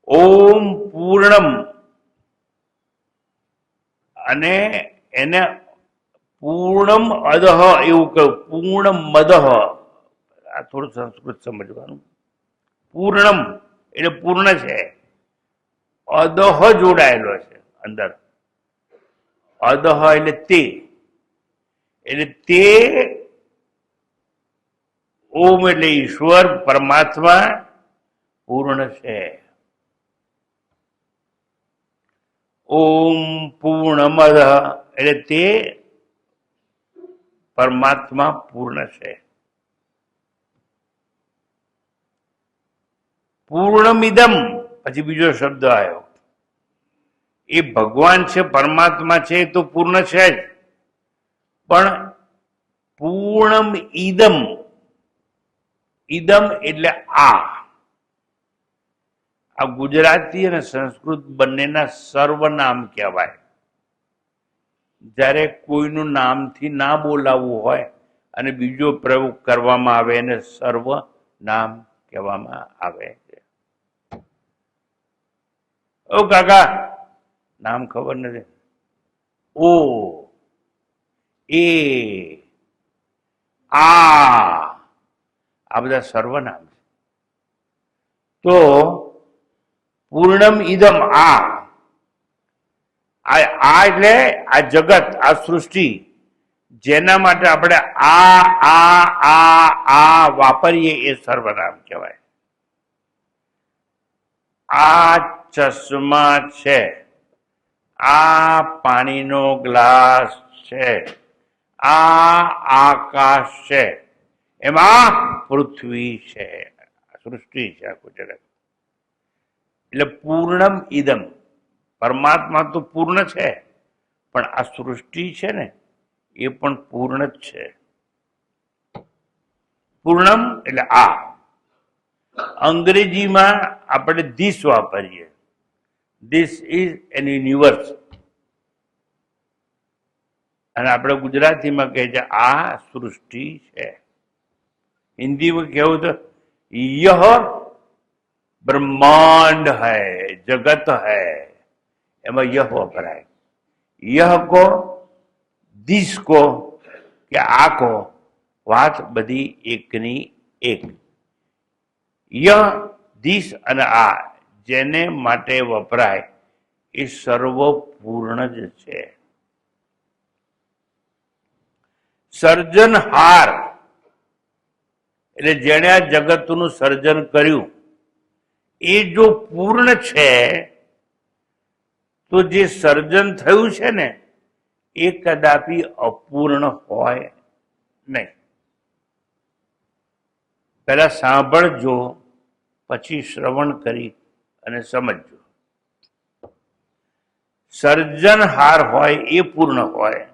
ઓમ પૂર્ણમ, અને એને પૂર્ણમ અદહ એવું કહ્યું. પૂર્ણ મદહ, આ થોડું સંસ્કૃત સમજવાનું. પૂર્ણમ એટલે પૂર્ણ છે, અદહ જોડાયેલો છે અંદર. અદહ એટલે તે ઓમ એટલે ઈશ્વર પરમાત્મા પૂર્ણ છે. ઓમ પૂર્ણમદ એટલે તે પરમાત્મા પૂર્ણ છે. પૂર્ણમિદમ પછી બીજો શબ્દ આવ્યો. એ ભગવાન છે, પરમાત્મા છે, એ તો પૂર્ણ છે જ, પણ પૂર્ણમ ઈદમ, ઈદમ એટલે આ ગુજરાતી અને સંસ્કૃત બંનેના સર્વનામ કહેવાય. જ્યારે કોઈનું નામથી ના બોલાવવું હોય અને બીજો પ્રયોગ કરવામાં આવે એને સર્વનામ કહેવામાં આવે છે. ઓ કાકા, નામ ખબર નથી? ઓ, એ, આ બધા સર્વનામ છે. તો પૂર્ણમ ઈદમ, આ એટલે આ જગત, આ સૃષ્ટિ, જેના માટે આપણે આ વાપરીએ એ સર્વનામ કહેવાય. આ ચશ્મા છે, આ પાણીનો ગ્લાસ છે, આ આકાશ છે, એમાં પૃથ્વી છે, સૃષ્ટિ છે આખું જગત. એટલે પૂર્ણમ ઈદમ, પરમાત્મા તો પૂર્ણ છે, પણ આ સૃષ્ટિ છે ને એ પણ પૂર્ણ જ છે. પૂર્ણમ એટલે આ. અંગ્રેજીમાં આપણે ધીસ વાપરીએ. This is an universe. અને આપણે ગુજરાતીમાં કહે છે આ સૃષ્ટિ છે. હિન્દીમાં કેવું તો યહ ब्रह्मांड है, जगत है, एवं यह वपराय. यह को, दिस को કે આ को, વાત બધી એકની એક. ય, દિસ અને આ જેને માટે વપરાય એ સર્વ પૂર્ણ જ છે. સર્જનહાર એટલે જેણે આ જગતનું સર્જન કર્યું એ જો પૂર્ણ છે, તો જે સર્જન થયું છે ને એ કદાપી અપૂર્ણ હોય નહીં. પહેલા સાંભળજો, પછી શ્રવણ કરી અને સમજજો. સર્જનહાર હોય એ પૂર્ણ હોય,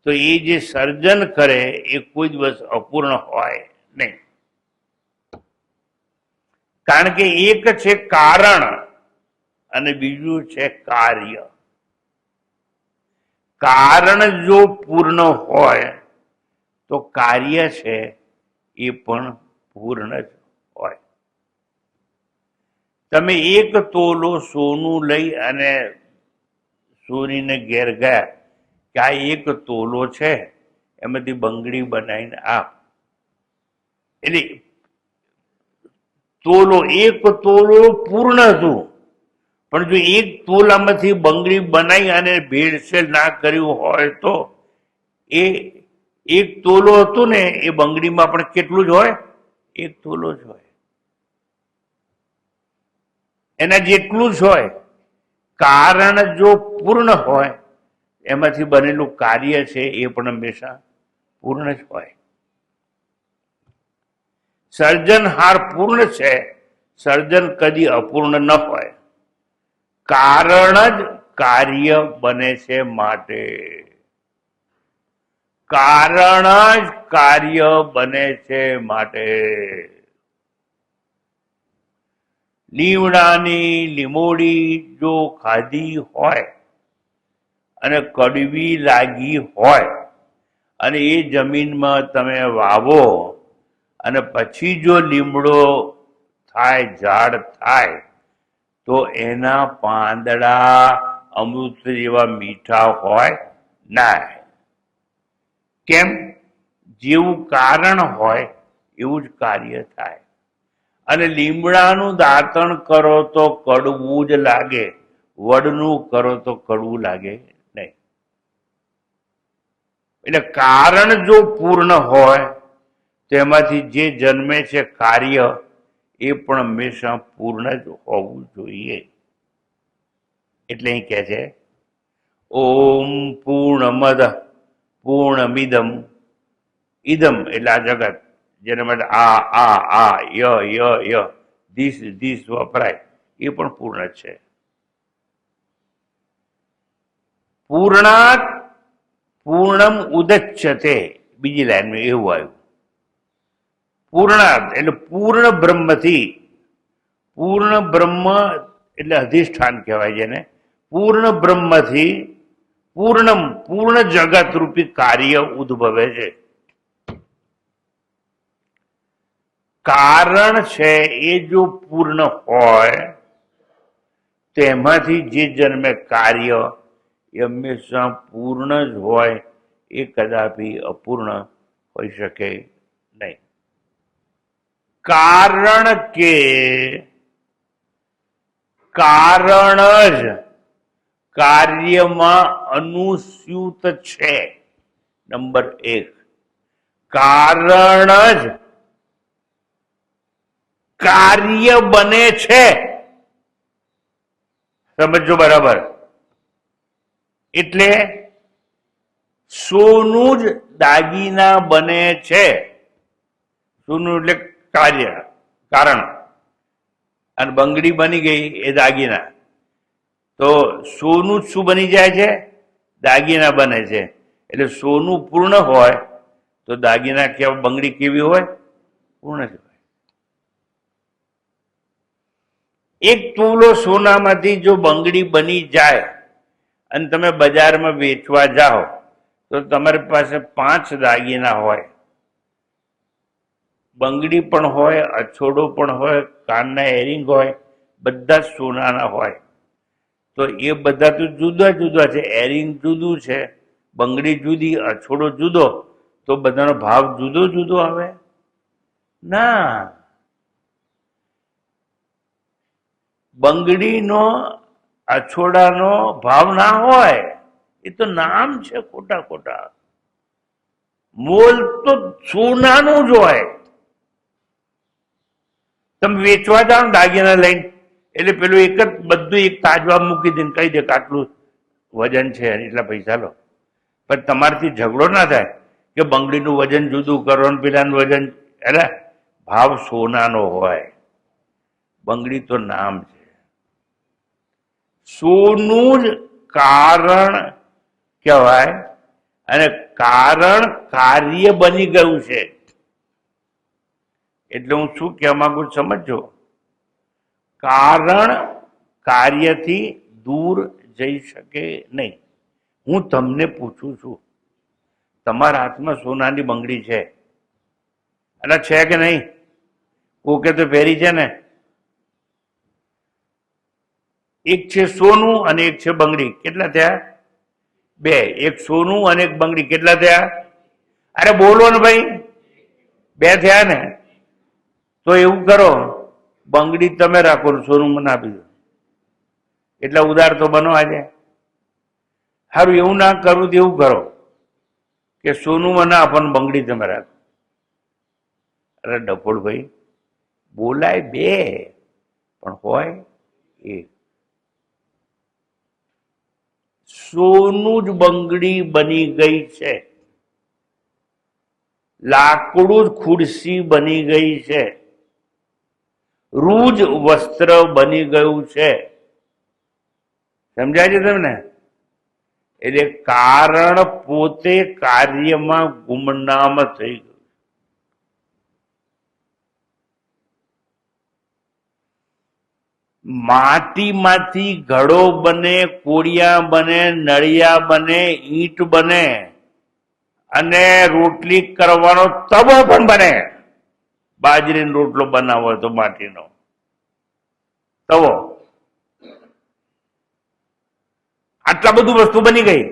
તો એ જે સર્જન કરે એ કોઈ દિવસ અપૂર્ણ હોય નહીં. કારણ કે એક છે કારણ અને બીજું છે કાર્ય. કારણ જો પૂર્ણ હોય તો કાર્ય છે એ પણ પૂર્ણ જ હોય. તમે 1 તોલો સોનું લઈ અને સોનીને ઘેર ગયા કે આ 1 તોલો છે, એમાંથી બંગડી બનાવીને આપ. એટલે તોલો 1 તોલો પૂર્ણ હતું, પણ જો 1 તોલામાંથી બંગડી બનાવી અને ભેળસેળ ના કર્યું હોય તો એ 1 તોલો હતું ને એ બંગડીમાં પણ કેટલું જ હોય? 1 તોલો જ હોય, એના જેટલું જ હોય. કારણ જો પૂર્ણ હોય, એમાંથી બનેલું કાર્ય છે એ પણ હંમેશા પૂર્ણ જ હોય. સર્જનહાર પૂર્ણ છે, સર્જન કદી અપૂર્ણ ન હોય. કારણ જ કાર્ય બને છે માટે, કારણ જ કાર્ય બને છે માટે. લીમડાની લીમોડી જો ખાધી હોય અને કડવી લાગી હોય અને એ જમીનમાં તમે વાવો અને પછી જો લીમડો થાય, ઝાડ થાય, તો એના પાંદડા અમૃત જેવા મીઠા હોય ના. કેમ? જેવું કારણ હોય એવું જ કાર્ય થાય. અને લીમડાનું દાંતણ કરો તો કડવું જ લાગે, વડનું કરો તો કડવું લાગે નહીં. એટલે કારણ જો પૂર્ણ હોય તેમાંથી જે જન્મે છે કાર્ય એ પણ હંમેશા પૂર્ણ જ હોવું જોઈએ. એટલે અહીં કહે છે ઓમ પૂર્ણમદ પૂર્ણમિદમ ઇદમ, એટલે આ જગત, જેના માટે આ ય ધીસ વપરાય એ પણ પૂર્ણ છે. પૂર્ણાત પૂર્ણમ ઉદચ્યતે, બીજી લાઈનમાં એવું આવ્યું. પૂર્ણાત એટલે પૂર્ણ બ્રહ્મથી, પૂર્ણ બ્રહ્મ એટલે અધિષ્ઠાન કહેવાય જેને. પૂર્ણ બ્રહ્મથી પૂર્ણમ પૂર્ણ જગત રૂપી કાર્ય ઉદ્ભવે છે. કારણ છે એ જો પૂર્ણ હોય તેમાંથી જે જન્મે કાર્ય એ હંમેશા પૂર્ણ જ હોય, એ કદાપી અપૂર્ણ હોઈ શકે નહીં. કારણ કે કારણ જ કાર્યમાં અનુસ્યુત છે. નંબર 1, કારણ જ કાર્ય બને છે. સમજો બરાબર. એટલે સોનું જ દાગીના બને છે. સોનું એટલે કાર્ય, કારણ. અને બંગડી બની ગઈ એ દાગીના, તો સોનું જ શું બની જાય છે? દાગીના બને છે. એટલે સોનું પૂર્ણ હોય તો દાગીના કેવા, બંગડી કેવી હોય? પૂર્ણ જ હોય. 1 તોલો સોનામાંથી જો બંગડી બની જાય અને તમે બજારમાં વેચવા જાઓ તો તમારી પાસે 5 દાગીના હોય, બંગડી પણ હોય, અછોડો પણ હોય, કાનના એરિંગ હોય, બધા સોનાના હોય. તો એ બધા તો જુદા જુદા છે. એરિંગ જુદું છે, બંગડી જુદી, અછોડો જુદો, તો બધાનો ભાવ જુદો જુદો આવે ના. બંગડીનો અછોડાનો ભાવ ના હોય, એ તો નામ છે ખોટા ખોટા. મોલ તો સોનાનું જ હોય. તમે વેચવા જાઓ ને દાગીના લઈને, એટલે પેલું એક જ બધું એક તાજવા મૂકી દઈને કહી દે કે આટલું વજન છે, એટલા પૈસા લો. પણ તમારાથી ઝઘડો ના થાય કે બંગડીનું વજન જુદું કરો ને પેલાનું વજન. એટલે ભાવ સોનાનો હોય, બંગડી તો નામ છે. સોનું જ કારણ કહેવાય અને કારણ કાર્ય બની ગયું છે. એટલે હું શું કહેવા માંગુ સમજો. કારણ કાર્યથી દૂર જઈ શકે નહીં. હું તમને પૂછું છું, તમારા હાથમાં સોનાની બંગડી છે, એટલે છે કે નહીં? કોકે તો પહેરી છે ને. એક છે સોનું અને એક છે બંગડી. કેટલા થયા? બે. એક સોનું અને એક બંગડી. કેટલા થયા? અરે બોલો ને ભાઈ, બે થયા ને? તો એવું કરો, બંગડી તમે રાખો, સોનું મને આપી દો. એટલા ઉદાર તો બનો આજે. સારું, એવું ના કરું તો એવું કરો કે સોનું મને આપો ને બંગડી તમે રાખો. અરે ડફોડભાઈ, બોલાય બે પણ હોય એક. સોનું જ બંગડી બની ગઈ છે, લાકડું જ ખુરશી બની ગઈ છે, રૂ જ વસ્ત્ર બની ગયું છે. સમજાય છે તમને? એટલે કારણ પોતે કાર્યમાં ગુમનામ થઈ ગયું. માટીમાંથી ઘડો બને, કોડિયા બને, નળિયા બને, ઈંટ બને અને રોટલી કરવાનો તવો પણ બને. બાજરીનો રોટલો બનાવો તો માટીનો તવો. આટલા બધું વસ્તુ બની ગઈ,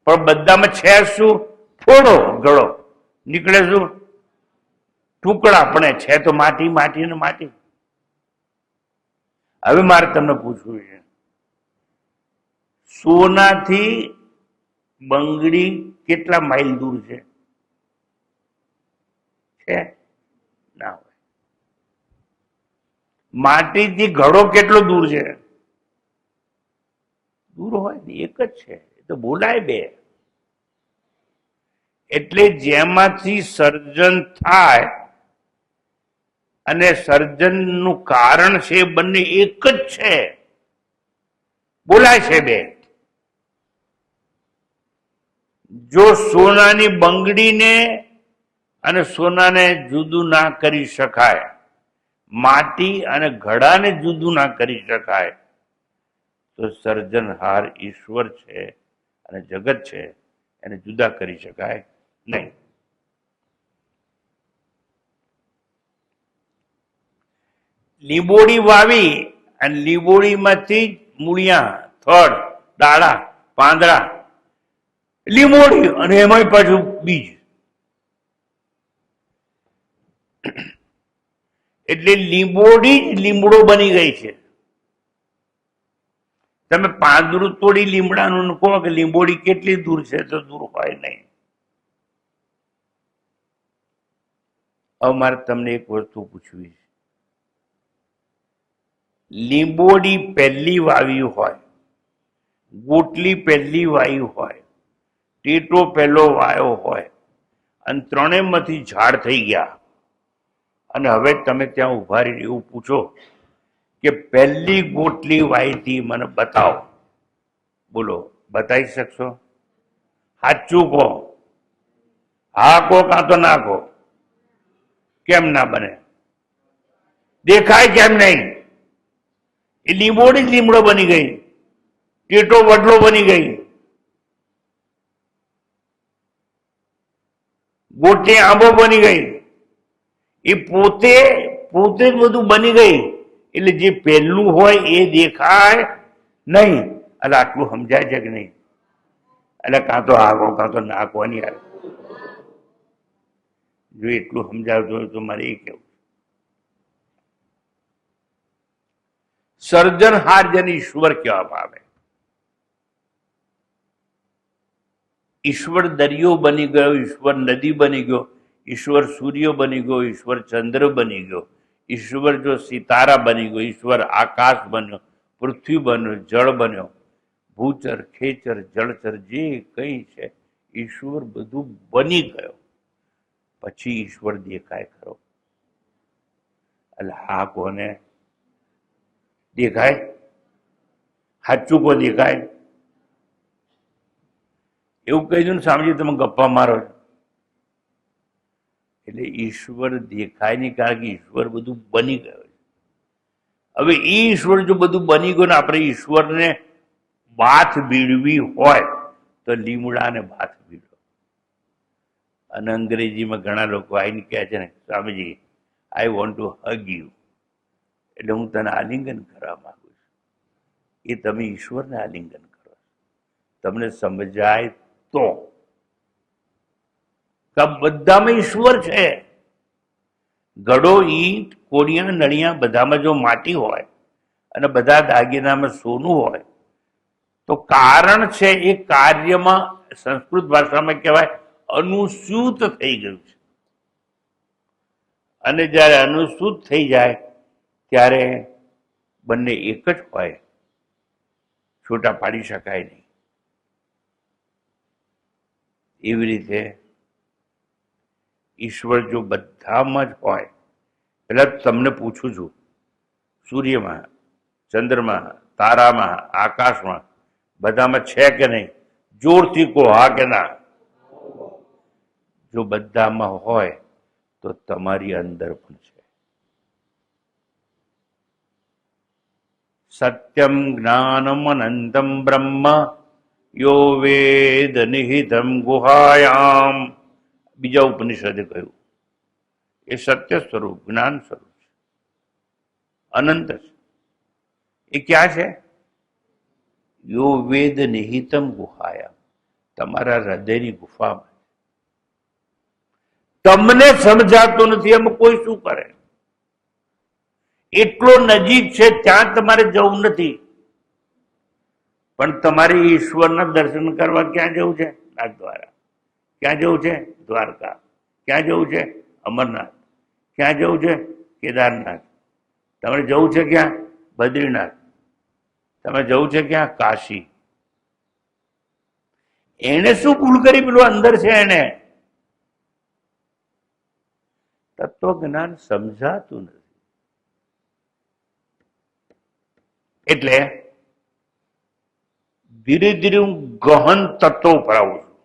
પણ બધામાં છે શું? થોડો ઘડો નીકળે શું? ટુકડા. પણ છે તો માટી, માટી ને માટી. હવે મારે તમને પૂછવું છે, સોનાથી બંગડી કેટલા માઇલ દૂર છે? ના હોય. માટીથી ઘડો કેટલો દૂર છે? દૂર હોય ને, એક જ છે. એ તો બોલાય બે. એટલે જેમાંથી સર્જન થાય અને સર્જનનું કારણ છે, બંને એક જ છે, બોલાય છે બે. જો સોનાની બંગડીને અને સોનાને જુદું ના કરી શકાય, માટી અને ઘડાને જુદું ના કરી શકાય, તો સર્જનહાર ઈશ્વર છે અને જગત છે, એને જુદા કરી શકાય નહીં. લીંબોડી વાવી અને લીંબોડીમાંથી મૂળિયા, થડ, દાણા, પાંદડા, લીંબોડી અને એમાંય પાછું બીજ. એટલે લીંબોડી જ લીમડો બની ગઈ છે. તમે પાંદડું તોડી લીમડાનું કહો કે લીંબોડી કેટલી દૂર છે, તો દૂર હોય નહીં. હવે મારે તમને એક વસ્તુ પૂછવી છે. લીંબોડી પહેલી વાવી હોય, ગોટલી પહેલી વાવી હોય, ટેટો પહેલો વાયો હોય અને ત્રણેયમાંથી ઝાડ થઈ ગયા, અને હવે તમે ત્યાં ઉભા રહી એવું પૂછો કે પહેલી ગોટલી વાઈથી મને બતાવો. બોલો, બતાવી શકશો? સાચું કહો. હા કહો કાં તો ના કહો. કેમ ના બને? દેખાય કેમ નહીં? એ લીંબોડી જ લીમડો બની ગઈ, ટેટો વડલો બની ગઈ, ગોટલી આંબો બની ગઈ. એ પોતે પોતે જ બધું બની ગઈ. એટલે જે પહેલું હોય એ દેખાય નહીં. એટલે આટલું સમજાય છે કે નહીં? એટલે કાં તો આગો કાં તો ના કોની આવે. જો એટલું સમજાવતું હોય તો મારે એ કેવું, સર્જનહાર જેને ઈશ્વર કહેવામાં આવે. ઈશ્વર દરિયો બની ગયો, ઈશ્વર નદી બની ગયો, ઈશ્વર સૂર્ય બની ગયો, ઈશ્વર ચંદ્ર બની ગયો, ઈશ્વર જો સિતારા બની ગયો, ઈશ્વર આકાશ બન્યો, પૃથ્વી બન્યો, જળ બન્યો, ભૂચર, ખેચર, જળચર જે કંઈ છે ઈશ્વર બધું બની ગયો. પછી ઈશ્વર દેખાય ખરો? એટલે હા કોને દેખાય? સાચું કો દેખાય? એવું કહી દઉં ને સ્વામીજી તમે ગપ્પા મારો છો. એટલે ઈશ્વર દેખાય નહીં, કારણ કે ઈશ્વર બધું બની ગયો છે. હવે એ ઈશ્વર જો બધું બની ગયું ને આપણે ઈશ્વરને બાથ ભીડવી હોય તો લીમડાને બાથ ભીડો. અને અંગ્રેજીમાં ઘણા લોકો આવીને કહે છે ને, Swamiji I want to હગ you, એટલે હું તને આલિંગન કરવા માંગુ છું. એ તમે ઈશ્વરને આલિંગન કરો. તમને સમજાય તો બધામાં ઈશ્વર છે. ઘડો, ઈંટ, કોડિયા, નળિયા બધામાં જો માટી હોય અને બધા દાગીનામાં સોનું હોય તો કારણ છે એ કાર્યમાં સંસ્કૃત ભાષામાં કહેવાય અનુસ્યુત થઈ ગયું છે. અને જ્યારે અનુસ્યુત થઈ જાય ત્યારે બંને એક જ હોય, છૂટા પાડી શકાય નહીં. એવી રીતે ઈશ્વર જો બધામાં જ હોય, પેલા તમને પૂછું છું, સૂર્યમાં, ચંદ્રમાં, તારામાં, આકાશમાં બધામાં છે કે નહીં? જોરથી કહો હા કે ના. જો બધામાં હોય તો તમારી અંદર પણ છે. સત્યમ જ્ઞાનમ અનંતમ બ્રહ્મ યો વેદ નિહિતમ ગુહાયામ. બીજા ઉપનિષદે કહ્યું એ સત્ય સ્વરૂપ, જ્ઞાન સ્વરૂપ છે, અનંત છે. એ ક્યાં છે? યો વેદ નિહિતમ ગુહાયામ, તમારા હૃદયની ગુફામાં. તમને સમજાતું નથી એમ કોઈ શું કરે? એટલો નજીક છે ત્યાં તમારે જવું નથી, પણ તમારે ઈશ્વરના દર્શન કરવા ક્યાં જવું છે? નાથદ્વારા. ક્યાં જવું છે? દ્વારકા. ક્યાં જવું છે? અમરનાથ. ક્યાં જવું છે? કેદારનાથ. તમારે જવું છે ક્યાં? બદ્રીનાથ. તમે જવું છે ક્યાં? કાશી. એને શું ભૂલ કરી? પેલું અંદર છે એને તત્વજ્ઞાન સમજાતું નથી. એટલે ધીરે ધીરે હું ગહન તત્વો પર આવું છું.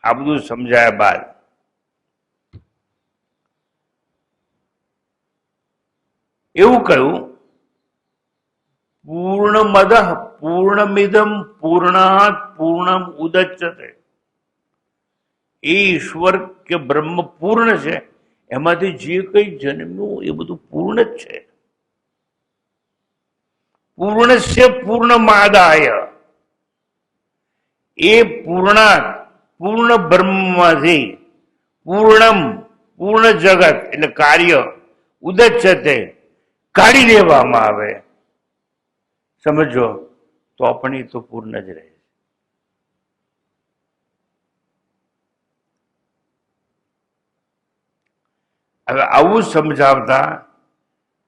આ બધું સમજાયા બાદ એવું કહ્યું, પૂર્ણમદ પૂર્ણમિદમ પૂર્ણાત પૂર્ણમ ઉદચ્યતે. એ ઈશ્વર કે બ્રહ્મ પૂર્ણ છે, એમાંથી જે કઈ જન્મ્યું એ બધું પૂર્ણ જ છે. પૂર્ણસ્ય પૂર્ણમાદાય. એ પૂર્ણાત પૂર્ણ બ્રહ્મમાંથી પૂર્ણ જગત એટલે કાર્ય ઉદચ્યતે કાઢી લેવામાં આવે. સમજો તો પણ એ તો પૂર્ણ જ રહે. હવે આવું સમજાવતા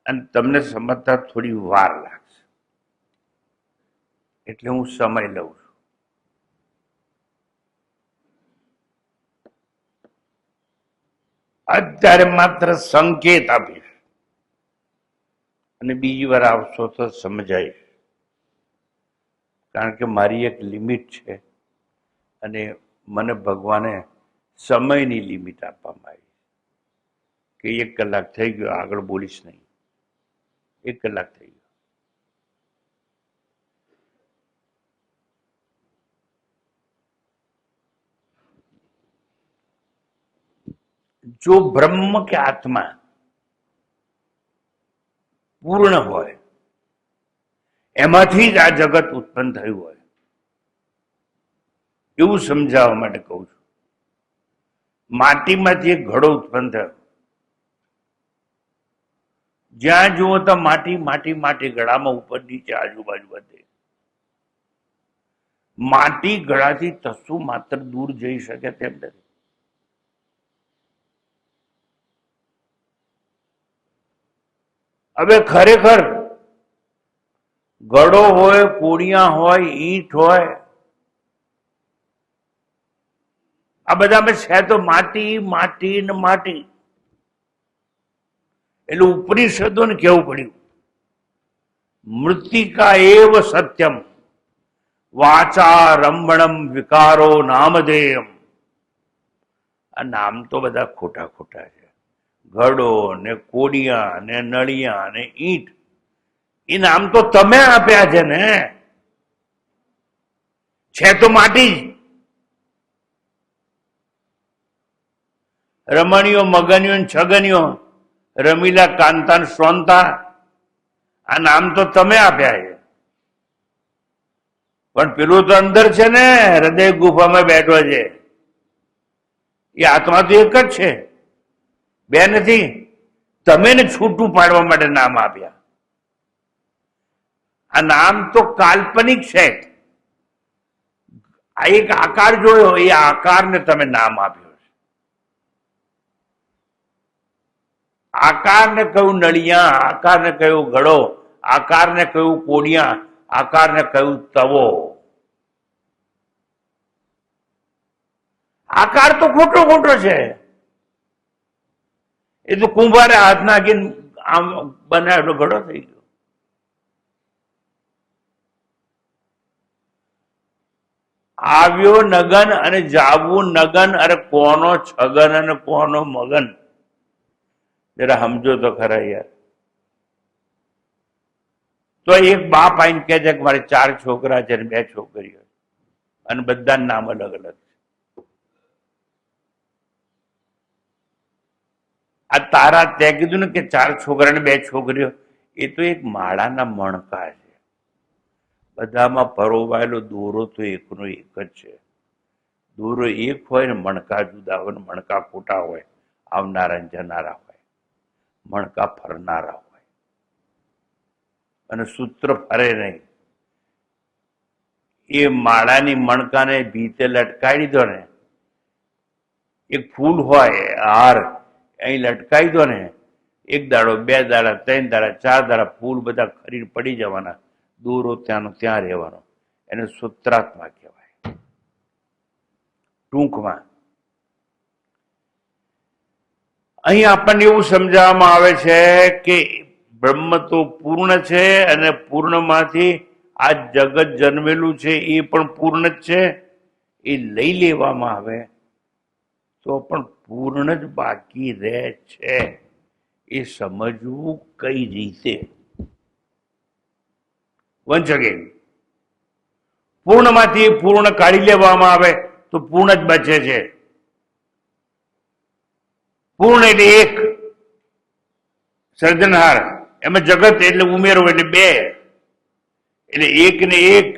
અને તમને સમજતા થોડી વાર લાગશે, એટલે હું સમય લઉં છું. અત્યારે માત્ર સંકેત આપીશ અને બીજી વાર આવશો તો સમજાઈશ. કારણ કે મારી એક લિમિટ છે અને મને ભગવાને સમયની લિમિટ આપવામાં આવી કે 1 કલાક થઈ ગયો, આગળ બોલીશ નહીં. 1 કલાક થઈ ગયો. જો બ્રહ્મ કે આત્મા પૂર્ણ હોય, એમાંથી જ આ જગત ઉત્પન્ન થયું હોય, એવું સમજાવવા માટે કહું છું. માટીમાંથી એક ઘડો ઉત્પન્ન થયો. જ્યાં જુઓ તો માટી માટી માટી, ગળામાં ઉપર નીચે આજુબાજુ બધે માટી. ગળાથી તસું માત્ર દૂર જઈ શકે તેમ નથી. હવે ખરેખર ઘડો હોય, કોડિયા હોય, ઈંટ હોય, આ બધામાં છે તો માટી માટી ને માટી. એટલે ઉપનિષદોને કેવું પડ્યું, મૃત્તિકા એવ સત્યમ વાચા રંભણમ વિકારો નામધેયમ. આ નામ તો બધા ખોટા ખોટા છે. ઘડો ને કોડિયા ને નળિયા ને ઈંટ, એ નામ તો તમે આપ્યા છે ને. છે તો માટી જ. રમણીઓ, મગનીઓ, છગનીઓ, રમીલા, કાંતા, શ્રોંતા, આ નામ તો તમે આપ્યા છે. પણ પેલું તો અંદર છે ને, હૃદય ગુફામાં બેઠો છે. એ આત્મા તો એક જ છે, બે નથી. તમે ને છૂટું પાડવા માટે નામ આપ્યા. આ નામ તો કાલ્પનિક છે. આ એક આકાર જોયો, એ આકારને તમે નામ આપ્યો છે. આકારને કહ્યું નળિયા, આકારને કહ્યું ઘડો, આકારને કહ્યું કોડિયા, આકારને કહ્યું તવો. આકાર તો ખોટો ખોટો છે. એ તો કુંભારે હાથ નાખીને આમ બનાવેલો ઘડો થઈ ગયો. આવ્યો નગન અને જાવું નગન, અરે કોનો છગન અને કોનો મગન, જરા સમજો તો ખરા યાર. તો એક બાપ આઈને કહે છે કે મારે 4 છોકરા છે અને 2 છોકરીઓ, અને બધાના નામ અલગ અલગ છે. આ તારા તે કીધું ને કે 4 છોકરા ને 2 છોકરીઓ, એ તો એક માળાના મણકા છે. બધામાં પરોવાયેલો દોરો તો એકનો એક જ છે. દોરો એક હોય ને મણકા જુદા હોય, ને મણકા ખોટા હોય, આવનારા જનારા હોય, મણકા ફરનારા હોય, અને સૂત્ર ફરે નહીં. એ માળાની મણકાને ભીતે લટકાવી દો ને, એક ફૂલ હોય હાર અહીં લટકાવી દો ને, 1 દાડો 2 દાડા 3 દાડા 4 દાડા ફૂલ બધા ખરીને પડી જવાના, દોરો ત્યાંનો ત્યાં રહેવાનો. એને સૂત્રાત્મા કહેવાય. ટૂંકમાં અહીં આપણને એવું સમજાવવામાં આવે છે કે બ્રહ્મ તો પૂર્ણ છે, અને પૂર્ણમાંથી આ જગત જન્મેલું છે એ પણ પૂર્ણ જ છે. એ લઈ લેવામાં આવે તો પણ પૂર્ણ જ બાકી રહે છે. એ સમજવું કઈ રીતે? વન્સ અગેન, પૂર્ણમાંથી પૂર્ણ કાઢી લેવામાં આવે તો પૂર્ણ જ બચે છે. પૂર્ણ એટલે એક, સર્જનહાર, એમાં જગત એટલે ઉમેરો એટલે 2, એટલે 1 ને 1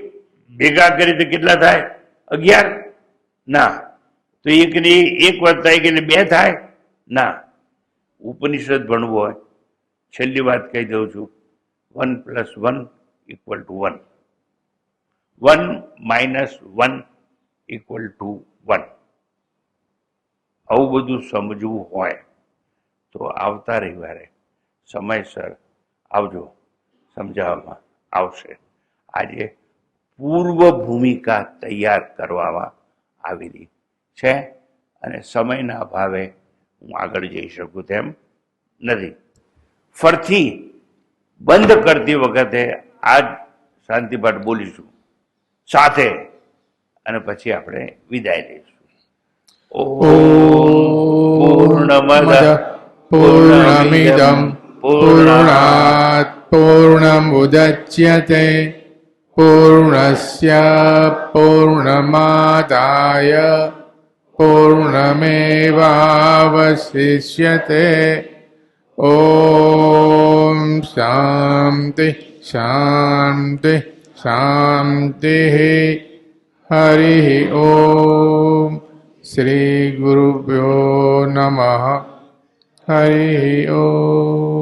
ભેગા કરી તો કેટલા થાય? 11 ના. તો 1 ને 1 વધતા 1 એટલે 2 થાય ના. ઉપનિષદ ભણવું હોય, છેલ્લી વાત કહી દઉં છું, 1 + 1 = 1, 1 - 1 = 1. આવું બધું સમજવું હોય તો આવતા રવિવારે સમયસર આવજો, સમજાવવામાં આવશે. આજે પૂર્વ ભૂમિકા તૈયાર કરવામાં આવેલી છે, અને સમયના અભાવે હું આગળ જઈ શકું તેમ નથી. ફરથી બંધ કરતી વખતે આજ શાંતિપાઠ બોલીશું સાથે, અને પછી આપણે વિદાય લઈશું. પૂર્ણમદ પૂર્ણમિદં પૂર્ણાત પૂર્ણમુદચ્યતે પૂર્ણસ્ય પૂર્ણમાદાય પૂર્ણમેવાવશિષ્યતે. ઓમ શાંતિ શાંતિ શાંતિ. હરિ ઓમ. શ્રી ગુરુભ્યો નમઃ. હરિ ઓમ.